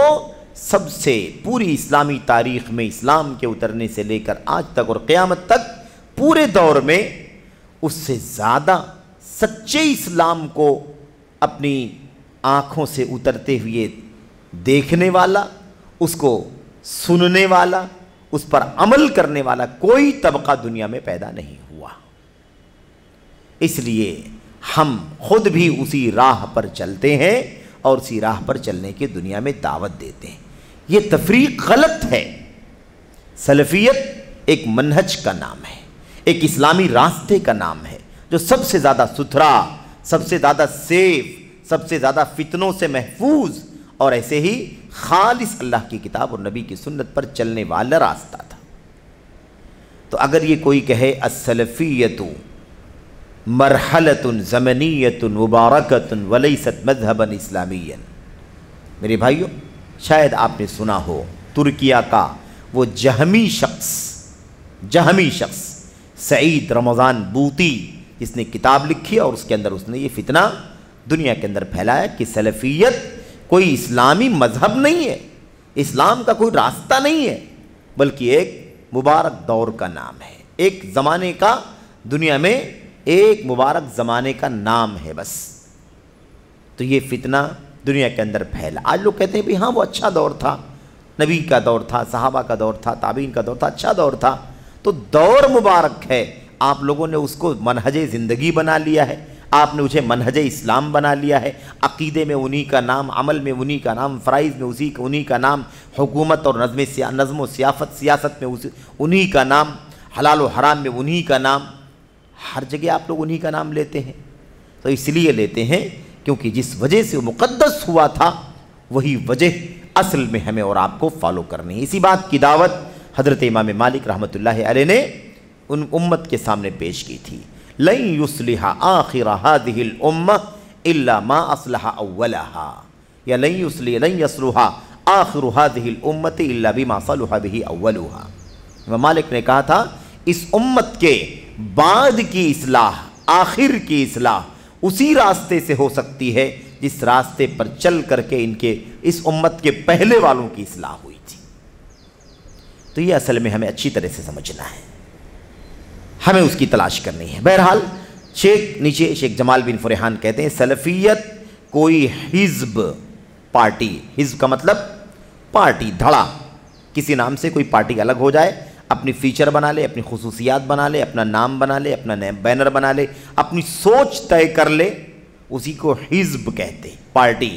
سب سے پوری اسلامی تاریخ میں اسلام کے اترنے سے لے کر آج تک اور قیامت تک پورے دور میں اس سے زیادہ سچے اسلام کو اپنی آنکھوں سے اترتے ہوئے دیکھنے والا، اس کو سننے والا، اس پر عمل کرنے والا کوئی طبقہ دنیا میں پیدا نہیں ہوا۔ اس لیے ہم خود بھی اسی راہ پر چلتے ہیں اور اسی راہ پر چلنے کی دنیا میں دعوت دیتے ہیں۔ یہ تفریق غلط ہے۔ سلفیت ایک منہج کا نام ہے، ایک اسلامی راستے کا نام ہے جو سب سے زیادہ ستھرا، سب سے زیادہ سیف، سب سے زیادہ فتنوں سے محفوظ اور ایسے ہی خالص اللہ کی کتاب اور نبی کی سنت پر چلنے والا راستہ تھا۔ تو اگر یہ کوئی کہے السلفیت مرحلۃ زمنیۃ مبارکۃ ولیست مذہبا اسلامیا، میرے بھائیوں شاید آپ نے سنا ہو ترکیہ کا وہ جہمی شخص سعید رمضان بوطی، جس نے کتاب لکھی اور اس کے اندر اس نے یہ فتنہ دنیا کے اندر پھیلایا کہ سلفیت کوئی اسلامی مذہب نہیں ہے، اسلام کا کوئی راستہ نہیں ہے، بلکہ ایک مبارک دور کا نام ہے، ایک زمانے کا، دنیا میں ایک مبارک زمانے کا نام ہے بس۔ تو یہ فتنہ دنیا کے اندر پھیلا۔ آج لوگ کہتے ہیں بھی ہاں وہ اچھا دور تھا، نبی کا دور تھا، صحابہ کا دور تھا، تابعین کا دور تھا، اچھا دور تھا۔ تو دور مبارک ہے، آپ لوگوں نے اس کو منہج زندگی بنا لیا ہے، آپ نے اسے منہج اسلام بنا لیا ہے، عقیدے میں انہی کا نام، عمل میں انہی کا نام، فرائض میں انہی کا نام، حکومت اور نظم و سیاست میں انہی کا نام، حلال و حرام میں انہی کا نام، ہر جگہ آپ لوگ انہی کا نام لیتے ہیں۔ تو اس لیے لیتے ہیں کیونکہ جس وجہ سے وہ مقدس ہوا تھا وہی وجہ اصل میں ہمیں اور آپ کو فالو کرنی ہے۔ اسی بات کی دعوت حضرت امام مالک رحمۃ اللہ علیہ نے ان امت کے سامنے پیش کی تھی۔ لن يصلح آخر هذه الامة الا ما اصلح اولها، یا لن يصلح آخر هذه الامة الا بما صلح به اولها۔ امام مالک نے کہا تھا اس امت کے بعد کی اصلاح، آخر کی اصلاح اسی راستے سے ہو سکتی ہے جس راستے پر چل کر کے ان کے اس امت کے پہلے والوں کی اصلاح ہوئی تھی۔ تو یہ اصل میں ہمیں اچھی طرح سے سمجھنا ہے، ہمیں اس کی تلاش کرنی ہے۔ بہرحال شیخ جمال بن فرحان کہتے ہیں سلفیت کوئی حزب، پارٹی، حزب کا مطلب پارٹی، دھڑا، کسی نام سے کوئی پارٹی الگ ہو جائے، اپنی فیچر بنا لے، اپنی خصوصیات بنا لے، اپنا نام بنا لے، اپنا بینر بنا لے، اپنی سوچ طے کر لے، اسی کو حزب کہتے ہیں، پارٹی۔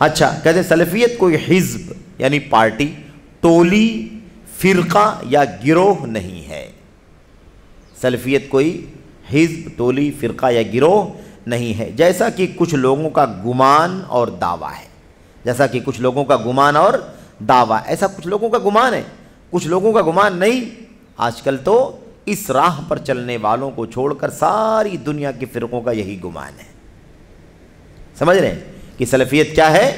اچھا کہتے ہیں سلفیت کوئی حزب یعنی پارٹی، ٹولی، فرقہ یا گروہ نہیں ہے۔ سلفیت کوئی حزب، ٹولی، فرقہ یا گروہ نہیں ہے، جیسا کہ کچھ لوگوں کا گمان اور دعویٰ ہے، جیسا کہ کچھ لوگوں کا گمان اور دعویٰ، ایسا کچھ لوگوں کا گمان ہے، کچھ لوگوں کا گمان نہیں۔ آج کل تو اس راہ پر چلنے والوں کو چھوڑ کر ساری دنیا کے فرقوں کا یہی گمان ہے۔ سمجھ رہے ہیں کہ سلفیت کیا ہے؟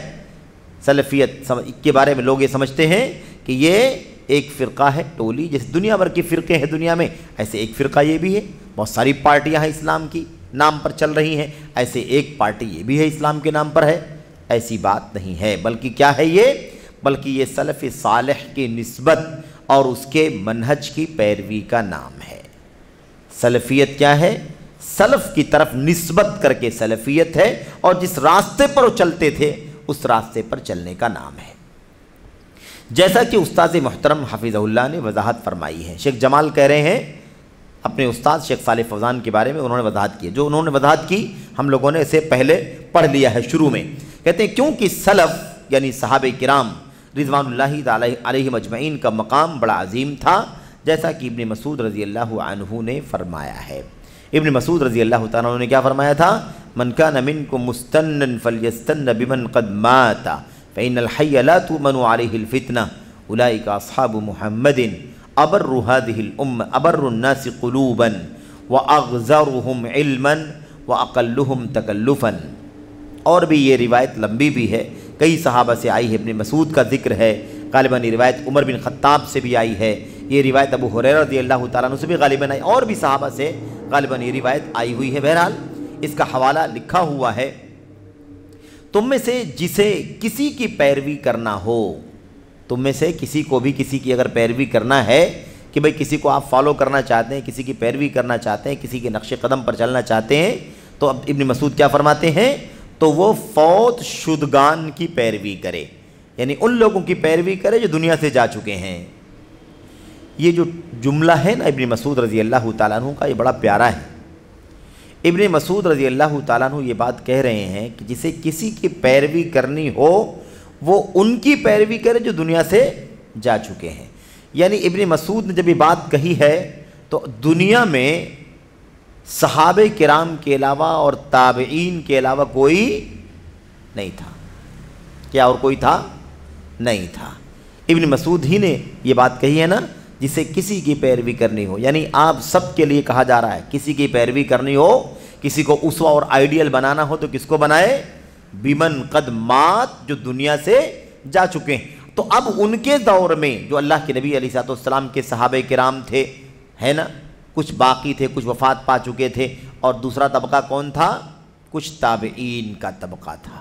سلفیت کے بارے میں لوگ یہ سمجھتے ہیں کہ یہ ایک فرقہ ہے ٹولی، جیسے دنیا بھر کے فرقے ہیں دنیا میں، ایسے ایک فرقہ یہ بھی ہے، بہت ساری پارٹیاں ہیں اسلام کی نام پر چل رہی ہیں، ایسے ایک پارٹی یہ بھی ہے اسلام کے نام پر ہے، ایسی بات نہیں ہے، بلکہ کیا ہے یہ، بلکہ یہ سلف صالح کی نسبت اور اس کے منہج کی پیروی کا نام ہے۔ سلفیت کیا ہے؟ سلف کی طرف نسبت کر کے سلفیت ہے، اور جس راستے پر وہ چلتے تھے اس راستے پر چلنے کا نام ہے۔ جیسا کہ استاد محترم حفظہ اللہ نے وضاحت فرمائی ہے، شیخ جمال کہہ رہے ہیں اپنے استاد شیخ صالح فوزان کے بارے میں، انہوں نے وضاحت کی، جو انہوں نے وضاحت کی ہم لوگوں نے اسے پہلے پڑھ لیا ہے شروع میں۔ کہتے ہیں کیونکہ سلف یعنی صحابہ کرام رضوان اللہ علیہم اجمعین کا مقام بڑا عظیم تھا، جیسا کہ ابن مسعود رضی اللہ عنہ نے فرمایا ہے۔ ابن مسعود رضی اللہ تعالیٰ عنہ نے کیا فرمایا تھا؟ من کان منکم مستنن فلیستن بمن قد مات فإن الحی لا تؤمن علیہ الفتنہ اولئک اصحاب محمد ابر هذه الامة ابر الناس قلوبا واغزرهم علما واقلهم تکلفا۔ اور بھی یہ روایت لمبی بھی ہے، کئی صحابہ سے آئی ہے، ابن مسعود کا ذکر ہے، غالباً یہ روایت عمر بن خطاب سے بھی آئی ہے، یہ روایت ابو ہریرہ رضی اللہ تعالیٰ عنہ سے بھی غالباً آئی، اور بھی صحابہ سے غالباً یہ روایت آئی ہوئی ہے۔ بہرحال اس کا حوالہ لکھا ہوا ہے، تم میں سے جسے کسی کی پیروی کرنا ہو، تم میں سے کسی کو بھی کسی کی اگر پیروی کرنا ہے کہ بھئی کسی کو آپ فالو کرنا چاہتے ہیں، کسی کی پیروی کرنا چاہتے ہیں، کسی کے نقش قدم پر چلنا چاہتے ہیں، تو اب ابن مسعود کیا فرماتے ہیں؟ تو وہ فوت شدگان کی پیروی کرے، یعنی ان لوگوں کی پیروی کرے جو دنیا سے جا چکے ہیں۔ یہ جو جملہ ہے نا ابن مسعود رضی اللہ تعالیٰ عنہ کا، یہ بڑا پیارا ہے۔ ابن مسعود رضی اللہ تعالیٰ عنہ یہ بات کہہ رہے ہیں کہ جسے کسی کی پیروی کرنی ہو وہ ان کی پیروی کرے جو دنیا سے جا چکے ہیں۔ یعنی ابن مسعود نے جب یہ بات کہی ہے تو دنیا میں صحابہ کرام کے علاوہ اور تابعین کے علاوہ کوئی نہیں تھا۔ کیا اور کوئی تھا؟ نہیں تھا۔ ابن مسعود ہی نے یہ بات کہی ہے نا، جسے کسی کی پیروی کرنی ہو، یعنی آپ سب کے لیے کہا جا رہا ہے کسی کی پیروی کرنی ہو، کسی کو اسوہ اور آئیڈیل بنانا ہو تو کس کو بنائے؟ بیمن قد مات، جو دنیا سے جا چکے ہیں۔ تو اب ان کے دور میں جو اللہ کے نبی علیہ السلام کے صحابہ کرام تھے، ہے نا، کچھ باقی تھے، کچھ وفات پا چکے تھے، اور دوسرا طبقہ کون تھا؟ کچھ تابعین کا طبقہ تھا،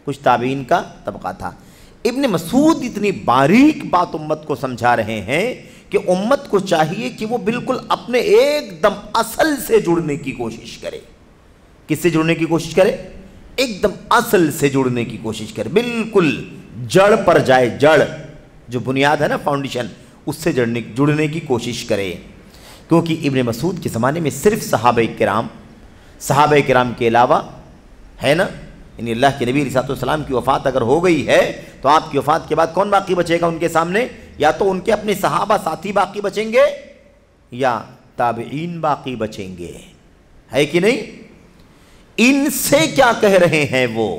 کچھ تابعین کا طبقہ تھا۔ ابن مسعود اتنی باریک بات امت کو سمجھا رہے ہیں کہ امت کو چاہیے کہ وہ بالکل اپنے ایک دم اصل سے جڑنے کی کوشش کرے۔ کس سے جڑنے کی کوشش کرے؟ ایک دم اصل سے جڑنے کی کوشش کرے، بالکل جڑ پر جائے، جڑ جو بنیاد ہے نا، فاؤنڈیشن، اس سے جڑنے کی کوشش کرے۔ کیونکہ ابن مسعود کے زمانے میں صرف صحابہ کرام کے علاوہ، ہے نا، یعنی اللہ کے نبی علیہ السلام کی وفات اگر ہو گئی ہے تو آپ کی وفات کے بعد کون باقی بچے گا ان کے سامنے؟ یا تو ان کے اپنے صحابہ ساتھی باقی بچیں گے یا تابعین باقی بچیں گے، ہے کہ نہیں؟ ان سے کیا کہہ رہے ہیں وہ،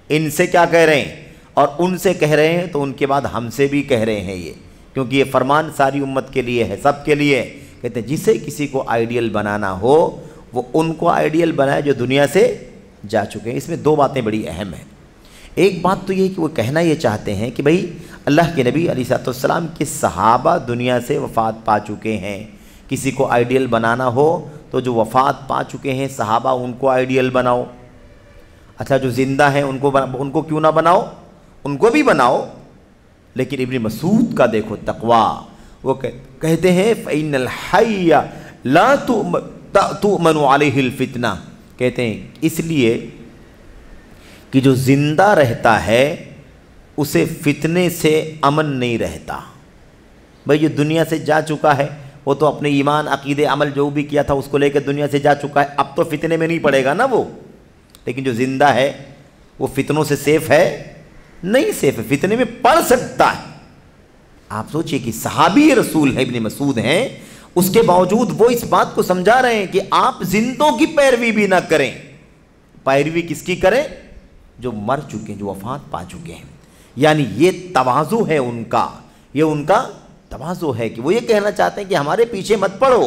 ان سے کیا کہہ رہے ہیں، اور ان سے کہہ رہے ہیں تو ان کے بعد ہم سے بھی کہہ رہے ہیں یہ، کیونکہ یہ فرمان ساری امت کے لیے ہے، سب کے لیے۔ کہتے ہیں جسے کسی کو آئیڈیل بنانا ہو وہ ان کو آئیڈیل بنائے جو دنیا سے جا چکے ہیں۔ اس میں دو باتیں بڑی اہم ہیں۔ ایک بات تو یہ کہ وہ کہنا یہ چاہتے ہیں کہ بھئی اللہ کے نبی علیہ السلام کے صحابہ دنیا سے وفات پا چکے ہیں، کسی کو آئیڈیل بنانا ہو تو جو وفات پا چکے ہیں صحابہ ان کو آئیڈیل بناؤ۔ اچھا جو زندہ ہیں ان کو کیوں نہ بناؤ، ان کو بھی بناؤ۔ لیکن ابن مسعود کا دیکھو تقویٰ، وہ کہتے ہیں فَإِنَّ الْحَيَّ لَا تُؤْمَنُ عَلَيْهِ الْفِتْنَةِ، کہتے ہیں اس لیے کہ جو زندہ رہتا ہے اسے فتنے سے امن نہیں رہتا۔ بھئی جو دنیا سے جا چکا ہے وہ تو اپنے ایمان، عقیدے، عمل جو بھی کیا تھا اس کو لے کے دنیا سے جا چکا ہے، اب تو فتنے میں نہیں پڑے گا نا وہ۔ لیکن جو زندہ ہے وہ فتنوں سے سیف ہے؟ نہیں سیف ہے، فتنے میں پڑ سکتا ہے۔ آپ سوچئے کہ صحابی رسول ہے، ابن مسعود ہیں، اس کے باوجود وہ اس بات کو سمجھا رہے ہیں کہ آپ زندوں کی پیروی بھی نہ کریں، پیروی کس کی کریں؟ جو مر چکے ہیں، جو وفات پا چکے ہیں۔ یعنی یہ تواضع ہے ان کا، یہ ان کا تواضع ہے کہ وہ یہ کہنا چاہتے ہیں کہ ہمارے پیچھے مت پڑو،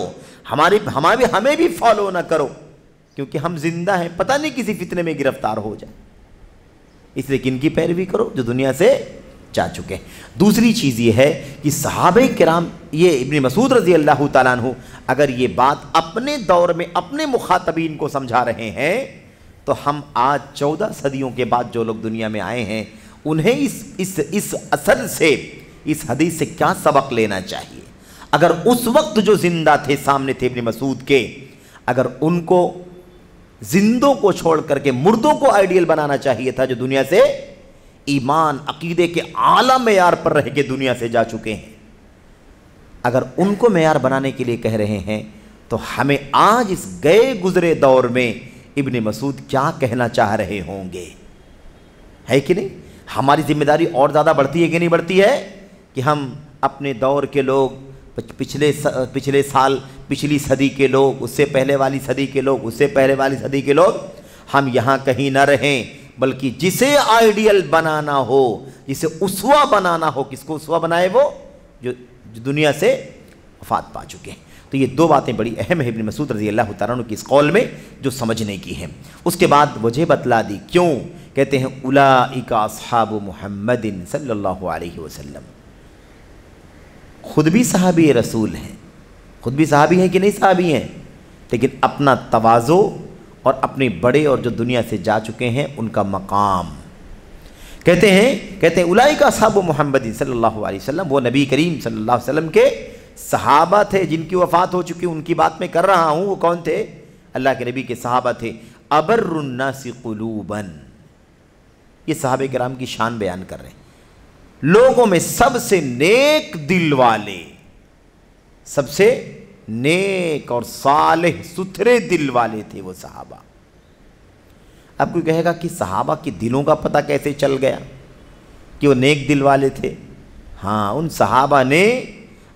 ہمیں بھی فالو نہ کرو، کیونکہ ہم زندہ ہیں، پتہ نہیں کسی فتنے میں گرفتار ہو جائے، اس لیے کن کی پیروی کرو؟ جو دنیا سے جا چکے ہیں۔ دوسری چیز یہ ہے کہ صحابہ کرام، یہ ابن مسعود رضی اللہ تعالیٰ عنہ اگر یہ بات اپنے دور میں اپنے مخاطبین کو سمجھا رہے ہیں تو ہم آج 14 صدیوں کے بعد جو لوگ دنیا میں آئے ہیں انہیں اس اثر سے، اس حدیث سے کیا سبق لینا چاہیے؟ اگر اس وقت جو زندہ تھے، سامنے تھے ابن مسعود کے، اگر ان کو زندوں کو چھوڑ کر کے مردوں کو آئیڈیل بنانا چاہیے تھا، جو دنیا سے ایمان عقیدے کے اعلیٰ معیار پر رہ کے دنیا سے جا چکے ہیں، اگر ان کو معیار بنانے کے لیے کہہ رہے ہیں تو ہمیں آج اس گئے گزرے دور میں ابن مسعود کیا کہنا چاہ رہے ہوں گے؟ ہے کہ نہیں؟ ہماری ذمہ داری اور زیادہ بڑھتی ہے کہ نہیں بڑھتی ہے کہ ہم اپنے دور کے لوگ، پچھلے سال پچھلی صدی کے لوگ، اس سے پہلے والی صدی کے لوگ، اس سے پہلے والی صدی کے لوگ، ہم یہاں کہیں نہ رہیں، بلکہ جسے آئیڈیل بنانا ہو، جسے اسوہ بنانا ہو، کس کو اسوہ بنائے؟ وہ جو دنیا سے وفات پا چکے ہیں۔ تو یہ دو باتیں بڑی اہم ہیں ابن مسعود رضی اللہ تعالیٰ عنہ کی اس قول میں جو سمجھنے کی ہیں۔ اس کے بعد وجہ بتلا دی، کیوں؟ کہتے ہیں اولئک اصحاب محمد صلی اللہ علیہ وسلم، خود بھی صحابی رسول ہیں، خود بھی صحابی ہیں کہ نہیں صحابی ہیں، لیکن اپنا تواضع اور اپنے بڑے اور جو دنیا سے جا چکے ہیں ان کا مقام کہتے ہیں اولئک اصحاب محمد صلی اللہ علیہ وسلم، وہ نبی کریم صلی اللہ علیہ وسلم کے صحابہ تھے جن کی وفات ہو چکی، ان کی بات میں کر رہا ہوں۔ وہ کون تھے؟ اللہ کے نبی کے صحابہ تھے۔ ابر الناس قلوبا، یہ صحابہ کرام کی شان بیان کر رہے ہیں، لوگوں میں سب سے نیک دل والے، سب سے نیک اور صالح ستھرے دل والے تھے وہ صحابہ۔ اب کوئی کہے گا کہ صحابہ کے دلوں کا پتہ کیسے چل گیا کہ وہ نیک دل والے تھے؟ ہاں، ان صحابہ نے،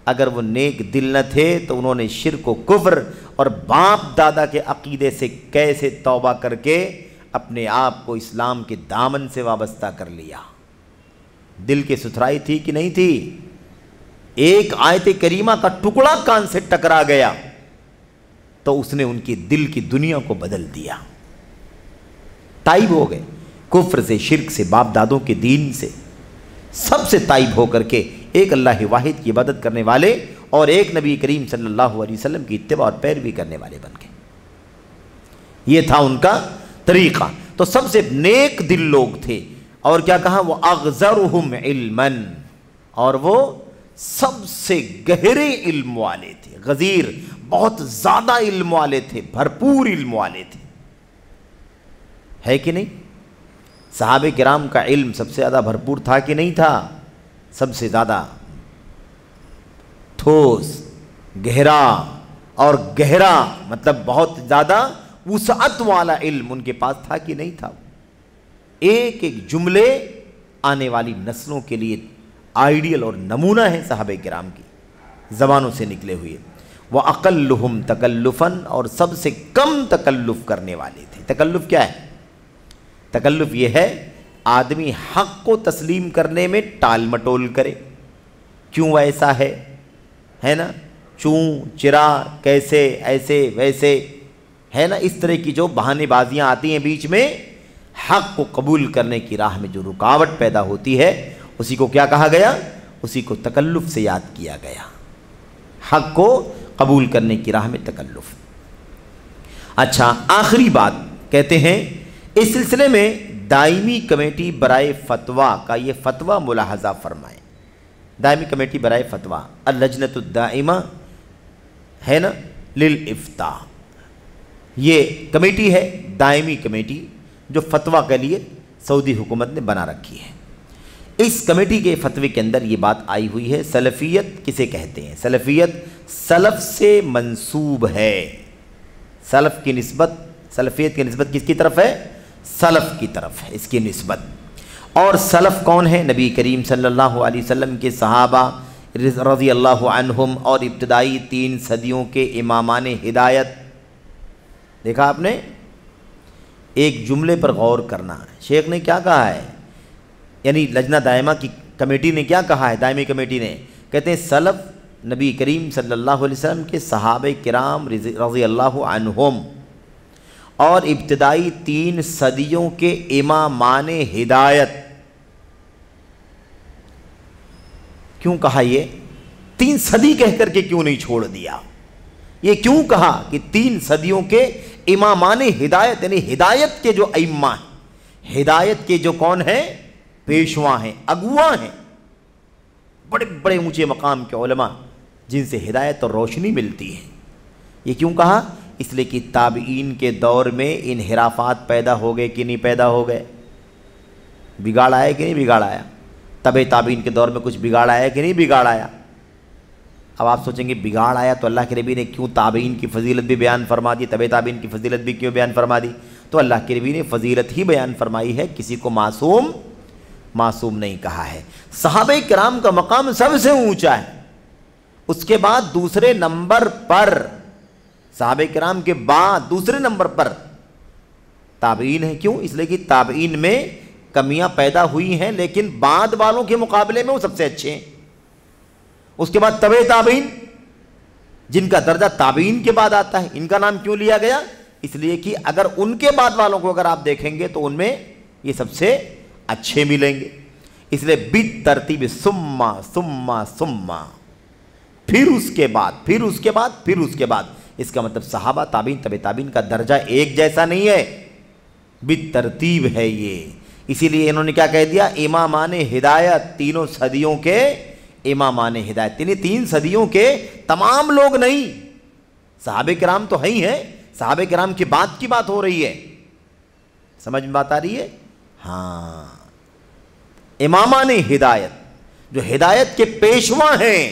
اگر وہ نیک دل نہ تھے تو انہوں نے شرک و کفر اور باپ دادا کے عقیدے سے کیسے توبہ کر کے اپنے آپ کو اسلام کے دامن سے وابستہ کر لیا۔ دل کی ستھرائی تھی کہ نہیں تھی؟ ایک آیت کریمہ کا ٹکڑا کان سے ٹکرا گیا تو اس نے ان کی دل کی دنیا کو بدل دیا، تائب ہو گئے کفر سے، شرک سے، باپ دادوں کے دین سے، سب سے تائب ہو کر کے ایک اللہ واحد کی عبادت کرنے والے اور ایک نبی کریم صلی اللہ علیہ وسلم کی اتباع اور پیروی کرنے والے بن گئے۔ یہ تھا ان کا طریقہ۔ تو سب سے نیک دل لوگ تھے، اور کیا کہا؟ وہ اغزرہم علما، اور وہ سب سے گہرے علم والے تھے۔ غزیر، بہت زیادہ علم والے تھے، بھرپور علم والے تھے، ہے کہ نہیں؟ صحابہ کرام کا علم سب سے زیادہ بھرپور تھا کہ نہیں تھا؟ سب سے زیادہ ٹھوس، گہرا، اور گہرا مطلب بہت زیادہ وسعت والا علم ان کے پاس تھا کہ نہیں تھا؟ ایک ایک جملے آنے والی نسلوں کے لیے آئیڈیل اور نمونہ ہیں صحابہ کرام کی زبانوں سے نکلے ہوئے۔ وَأَقَلُّهُمْ تَكَلُّفًا، اور سب سے کم تکلف کرنے والے تھے۔ تکلف کیا ہے؟ تکلف یہ ہے آدمی حق کو تسلیم کرنے میں ٹال مٹول کرے، کیوں ایسا ہے نا، چوں چرا، کیسے، ایسے ویسے، ہے نا، اس طرح کی جو بہانے بازیاں آتی ہیں بیچ میں، حق کو قبول کرنے کی راہ میں جو رکاوٹ پیدا ہوتی ہے اسی کو کیا کہا گیا؟ اسی کو تکلف سے یاد کیا گیا، حق کو قبول کرنے کی راہ میں تکلف۔ اچھا، آخری بات کہتے ہیں اس سلسلے میں دائمی کمیٹی برائے فتویٰ کا یہ فتویٰ ملاحظہ فرمائیں۔ دائمی کمیٹی برائے فتویٰ، اللجنۃ الدائمہ ہے نا للافتاء، یہ کمیٹی ہے، دائمی کمیٹی جو فتویٰ کے لیے سعودی حکومت نے بنا رکھی ہے۔ اس کمیٹی کے فتوے کے اندر یہ بات آئی ہوئی ہے، سلفیت کسے کہتے ہیں؟ سلفیت سلف سے منسوب ہے، سلف کی نسبت، سلفیت کی نسبت کس کی طرف ہے؟ سلف کی طرف ہے اس کی نسبت۔ اور سلف کون ہے؟ نبی کریم صلی اللہ علیہ وسلم کے صحابہ رضی اللہ عنہم اور ابتدائی 3 صدیوں کے امامان ہدایت۔ دیکھا آپ نے؟ ایک جملے پر غور کرنا، شیخ نے کیا کہا ہے، یعنی لجنہ دائمہ کی کمیٹی نے کیا کہا ہے؟ دائمی کمیٹی نے کہتے ہیں سلف نبی کریم صلی اللہ علیہ وسلم کے صحابہ کرام رضی اللہ عنہم اور ابتدائی 3 صدیوں کے امامان ہدایت، کیوں کہا یہ 3 صدی کہہ کر کے کیوں نہیں چھوڑ دیا؟ یہ کیوں کہا کہ 3 صدیوں کے امامان ہدایت، یعنی ہدایت کے جو ائمہ ہیں، ہدایت کے جو کون ہیں؟ پیشوا ہیں، اگواں ہیں، بڑے بڑے اونچے مقام کے علماء جن سے ہدایت اور روشنی ملتی ہے۔ یہ کیوں کہا؟ اس لیے کہ تابعین کے دور میں انحرافات پیدا ہو گئے کہ نہیں پیدا ہو گئے؟ بگاڑ آیا کہ نہیں بگاڑ آیا؟ تبع تابعین کے دور میں کچھ بگاڑ آیا کہ نہیں بگاڑ آیا؟ اب آپ سوچیں گے بگاڑ آیا تو اللہ کے نبی نے کیوں تابعین کی فضیلت بھی بیان فرما دی، تبع تابعین کی فضیلت بھی کیوں بیان فرما دی؟ تو اللہ کے نبی نے فضیلت ہی بیان فرمائی ہے، کسی کو معصوم نہیں کہا ہے۔ صحابہ کرام کا مقام سب سے اونچا ہے، اس کے بعد دوسرے نمبر پر، صحابہ کرام کے بعد دوسرے نمبر پر تابعین ہیں۔ کیوں؟ اس لیے کہ تابعین میں کمیاں پیدا ہوئی ہیں لیکن بعد والوں کے مقابلے میں وہ سب سے اچھے ہیں۔ اس کے بعد تبع تابعین، جن کا درجہ تابعین کے بعد آتا ہے، ان کا نام کیوں لیا گیا؟ اس لیے کہ اگر ان کے بعد والوں کو اگر آپ دیکھیں گے تو ان میں یہ سب سے اچھے ملیں گے، اس لیے بالترتیب ثم پھر اس کے بعد، اس کا مطلب صحابہ تابعین تبع تابعین کا درجہ ایک جیسا نہیں ہے، بالترتیب ہے یہ۔ اسی لیے انہوں نے کیا کہہ دیا؟ امامان ہدایت، 3 صدیوں کے امامان ہدایت، یعنی 3 صدیوں کے تمام لوگ نہیں، صحابہ کرام تو ہی ہیں، صحابہ کرام کی بات ہو رہی ہے، سمجھ میں بات آ رہی ہے؟ ہاں، امامان ہدایت جو ہدایت کے پیشوا ہیں،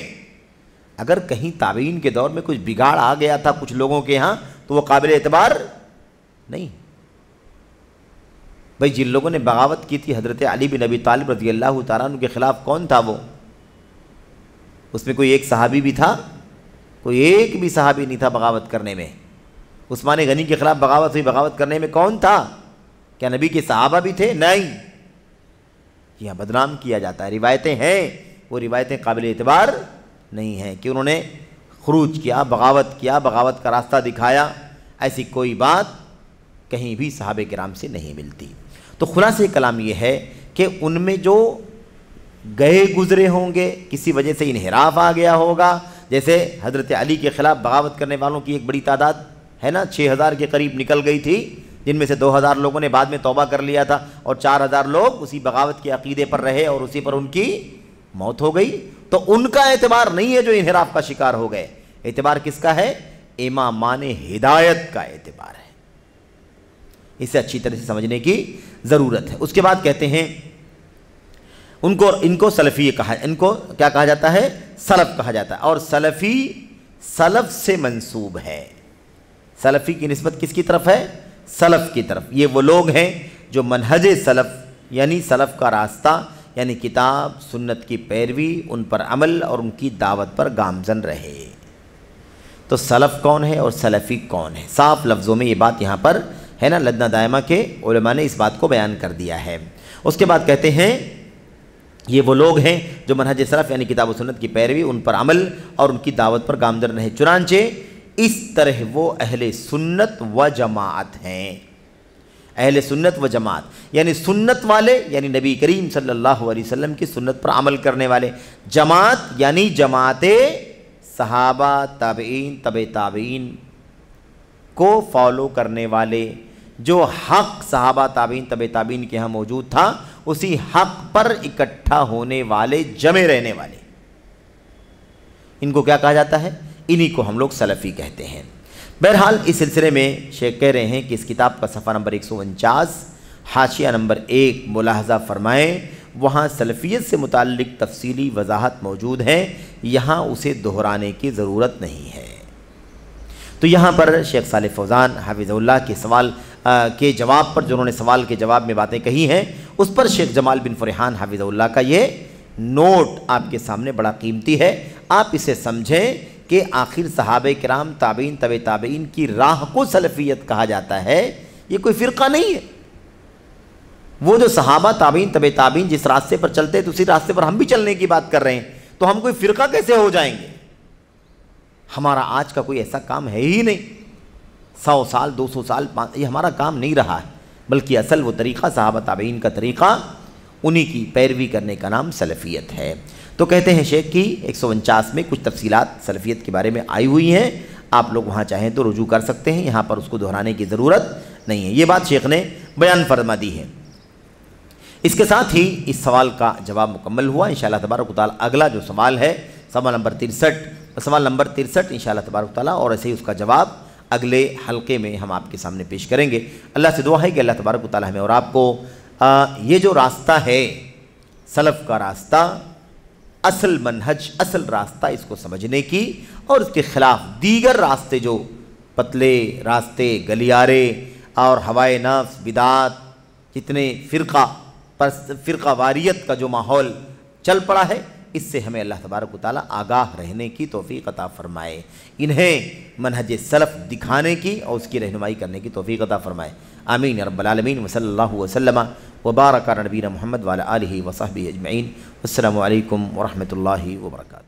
اگر کہیں تابعین کے دور میں کچھ بگاڑ آ گیا تھا کچھ لوگوں کے ہاں تو وہ قابل اعتبار نہیں۔ بھئی جن لوگوں نے بغاوت کی تھی حضرت علی بن ابی طالب رضی اللہ تعالیٰ عنہ کے خلاف، کون تھا وہ؟ اس میں کوئی ایک صحابی بھی تھا؟ کوئی ایک بھی صحابی نہیں تھا بغاوت کرنے میں۔ عثمان غنی کے خلاف بغاوت ہوئی، بغاوت کرنے میں کون تھا؟ کیا نبی کے صحابہ بھی تھے؟ نہیں، یہاں بدنام کیا جاتا ہے، روایتیں ہیں، وہ روایتیں قابل اعتبار نہیں ہیں کہ انہوں نے خروج کیا، بغاوت کا راستہ دکھایا، ایسی کوئی بات کہیں بھی صحابہ کرام سے نہیں ملتی۔ تو خلاصہ کلام یہ ہے کہ ان میں جو گئے گزرے ہوں گے، کسی وجہ سے انحراف آ گیا ہوگا، جیسے حضرت علی کے خلاف بغاوت کرنے والوں کی ایک بڑی تعداد ہے نا، 6000 کے قریب نکل گئی تھی، جن میں سے 2000 لوگوں نے بعد میں توبہ کر لیا تھا اور 4000 لوگ اسی بغاوت کے عقیدے پر رہے اور اسی پر ان کی موت ہو گئی۔ تو ان کا اعتبار نہیں ہے جو انحراف کا شکار ہو گئے، اعتبار کس کا ہے؟ امامان ہدایت کا اعتبار ہے۔ اسے اچھی طرح سے سمجھنے کی ضرورت ہے۔ اس کے بعد کہتے ہیں ان کو سلفی کہا، ان کو کیا کہا جاتا ہے؟ سلف کہا جاتا ہے، اور سلفی سلف سے منسوب ہے۔ سلفی کی نسبت کس کی طرف ہے؟ سلف کی طرف۔ یہ وہ لوگ ہیں جو منہج سلف یعنی سلف کا راستہ، یعنی کتاب سنت کی پیروی، ان پر عمل اور ان کی دعوت پر گامزن رہے۔ تو سلف کون ہے اور سلفی کون ہے؟ صاف لفظوں میں یہ بات یہاں پر ہے نا، لجنہ دائمہ کے علماء نے اس بات کو بیان کر دیا ہے۔ اس کے بعد کہتے ہیں یہ وہ لوگ ہیں جو منہج سلف یعنی کتاب و سنت کی پیروی، ان پر عمل اور ان کی دعوت پر گامزن رہے، چنانچہ اس طرح وہ اہل سنت و جماعت ہیں۔ اہل سنت و جماعت یعنی سنت والے، یعنی نبی کریم صلی اللہ علیہ وسلم کی سنت پر عمل کرنے والے، جماعت یعنی جماعت صحابہ تابعین تبع تابعین کو فالو کرنے والے، جو حق صحابہ تابعین تبع تابعین کے ہاں موجود تھا اسی حق پر اکٹھا ہونے والے، جمع رہنے والے، ان کو کیا کہا جاتا ہے؟ انہی کو ہم لوگ سلفی کہتے ہیں۔ بہرحال اس سلسلے میں شیخ کہہ رہے ہیں کہ اس کتاب کا صفحہ نمبر 149 حاشیہ نمبر 1 ملاحظہ فرمائیں، وہاں سلفیت سے متعلق تفصیلی وضاحت موجود ہے، یہاں اسے دہرانے کی ضرورت نہیں ہے۔ تو یہاں پر شیخ صالح فوزان حفظہ اللہ کے سوال کے جواب پر، جو انہوں نے سوال کے جواب میں باتیں کہی ہیں، اس پر شیخ جمال بن فرحان حفظہ اللہ کا یہ نوٹ آپ کے سامنے بڑا قیمتی ہے۔ آپ اسے سمجھیں کہ آخر صحابہ کرام تابعین تبع تابعین کی راہ کو سلفیت کہا جاتا ہے، یہ کوئی فرقہ نہیں ہے۔ وہ جو صحابہ تابعین تبع تابعین جس راستے پر چلتے تو اسی راستے پر ہم بھی چلنے کی بات کر رہے ہیں، تو ہم کوئی فرقہ کیسے ہو جائیں گے؟ ہمارا آج کا کوئی ایسا کام ہے ہی نہیں، 100 سال 200 سال یہ ہمارا کام نہیں رہا ہے، بلکہ اصل وہ طریقہ صحابہ تابعین کا طریقہ، انہی کی پیروی کرنے کا نام سلفیت ہے۔ تو کہتے ہیں شیخ کی 149 میں کچھ تفصیلات سلفیت کے بارے میں آئی ہوئی ہیں، آپ لوگ وہاں چاہیں تو رجوع کر سکتے ہیں، یہاں پر اس کو دہرانے کی ضرورت نہیں ہے، یہ بات شیخ نے بیان فرما دی ہے۔ اس کے ساتھ ہی اس سوال کا جواب مکمل ہوا۔ انشاءاللہ تبارک و تعالیٰ اگلا جو سوال ہے سوال نمبر 63 انشاءاللہ تبارک و تعالیٰ، اور ایسے ہی اس کا جواب اگلے حلقے میں ہم آپ کے سامنے پیش کریں گے۔ اللہ سے دعا ہے کہ اللہ تبارک و تعالیٰ ہمیں اور آپ کو یہ جو راستہ ہے سلف کا راستہ، اصل منہج، اصل راستہ، اس کو سمجھنے کی اور اس کے خلاف دیگر راستے جو پتلے راستے، گلیارے اور ہوائے نفس، بدعات، جتنے فرقہ واریت کا جو ماحول چل پڑا ہے، اس سے ہمیں اللہ تبارک و تعالیٰ آگاہ رہنے کی توفیق عطا فرمائے، انہیں منہج سلف دکھانے کی اور اس کی رہنمائی کرنے کی توفیق عطا فرمائے۔ آمین یا رب العالمین، وصلی اللہ وسلم وبارک علی نبینا محمد وعلی آلہ وصحبہ اجمعین۔ السلام علیکم ورحمۃ اللہ وبرکاتہ۔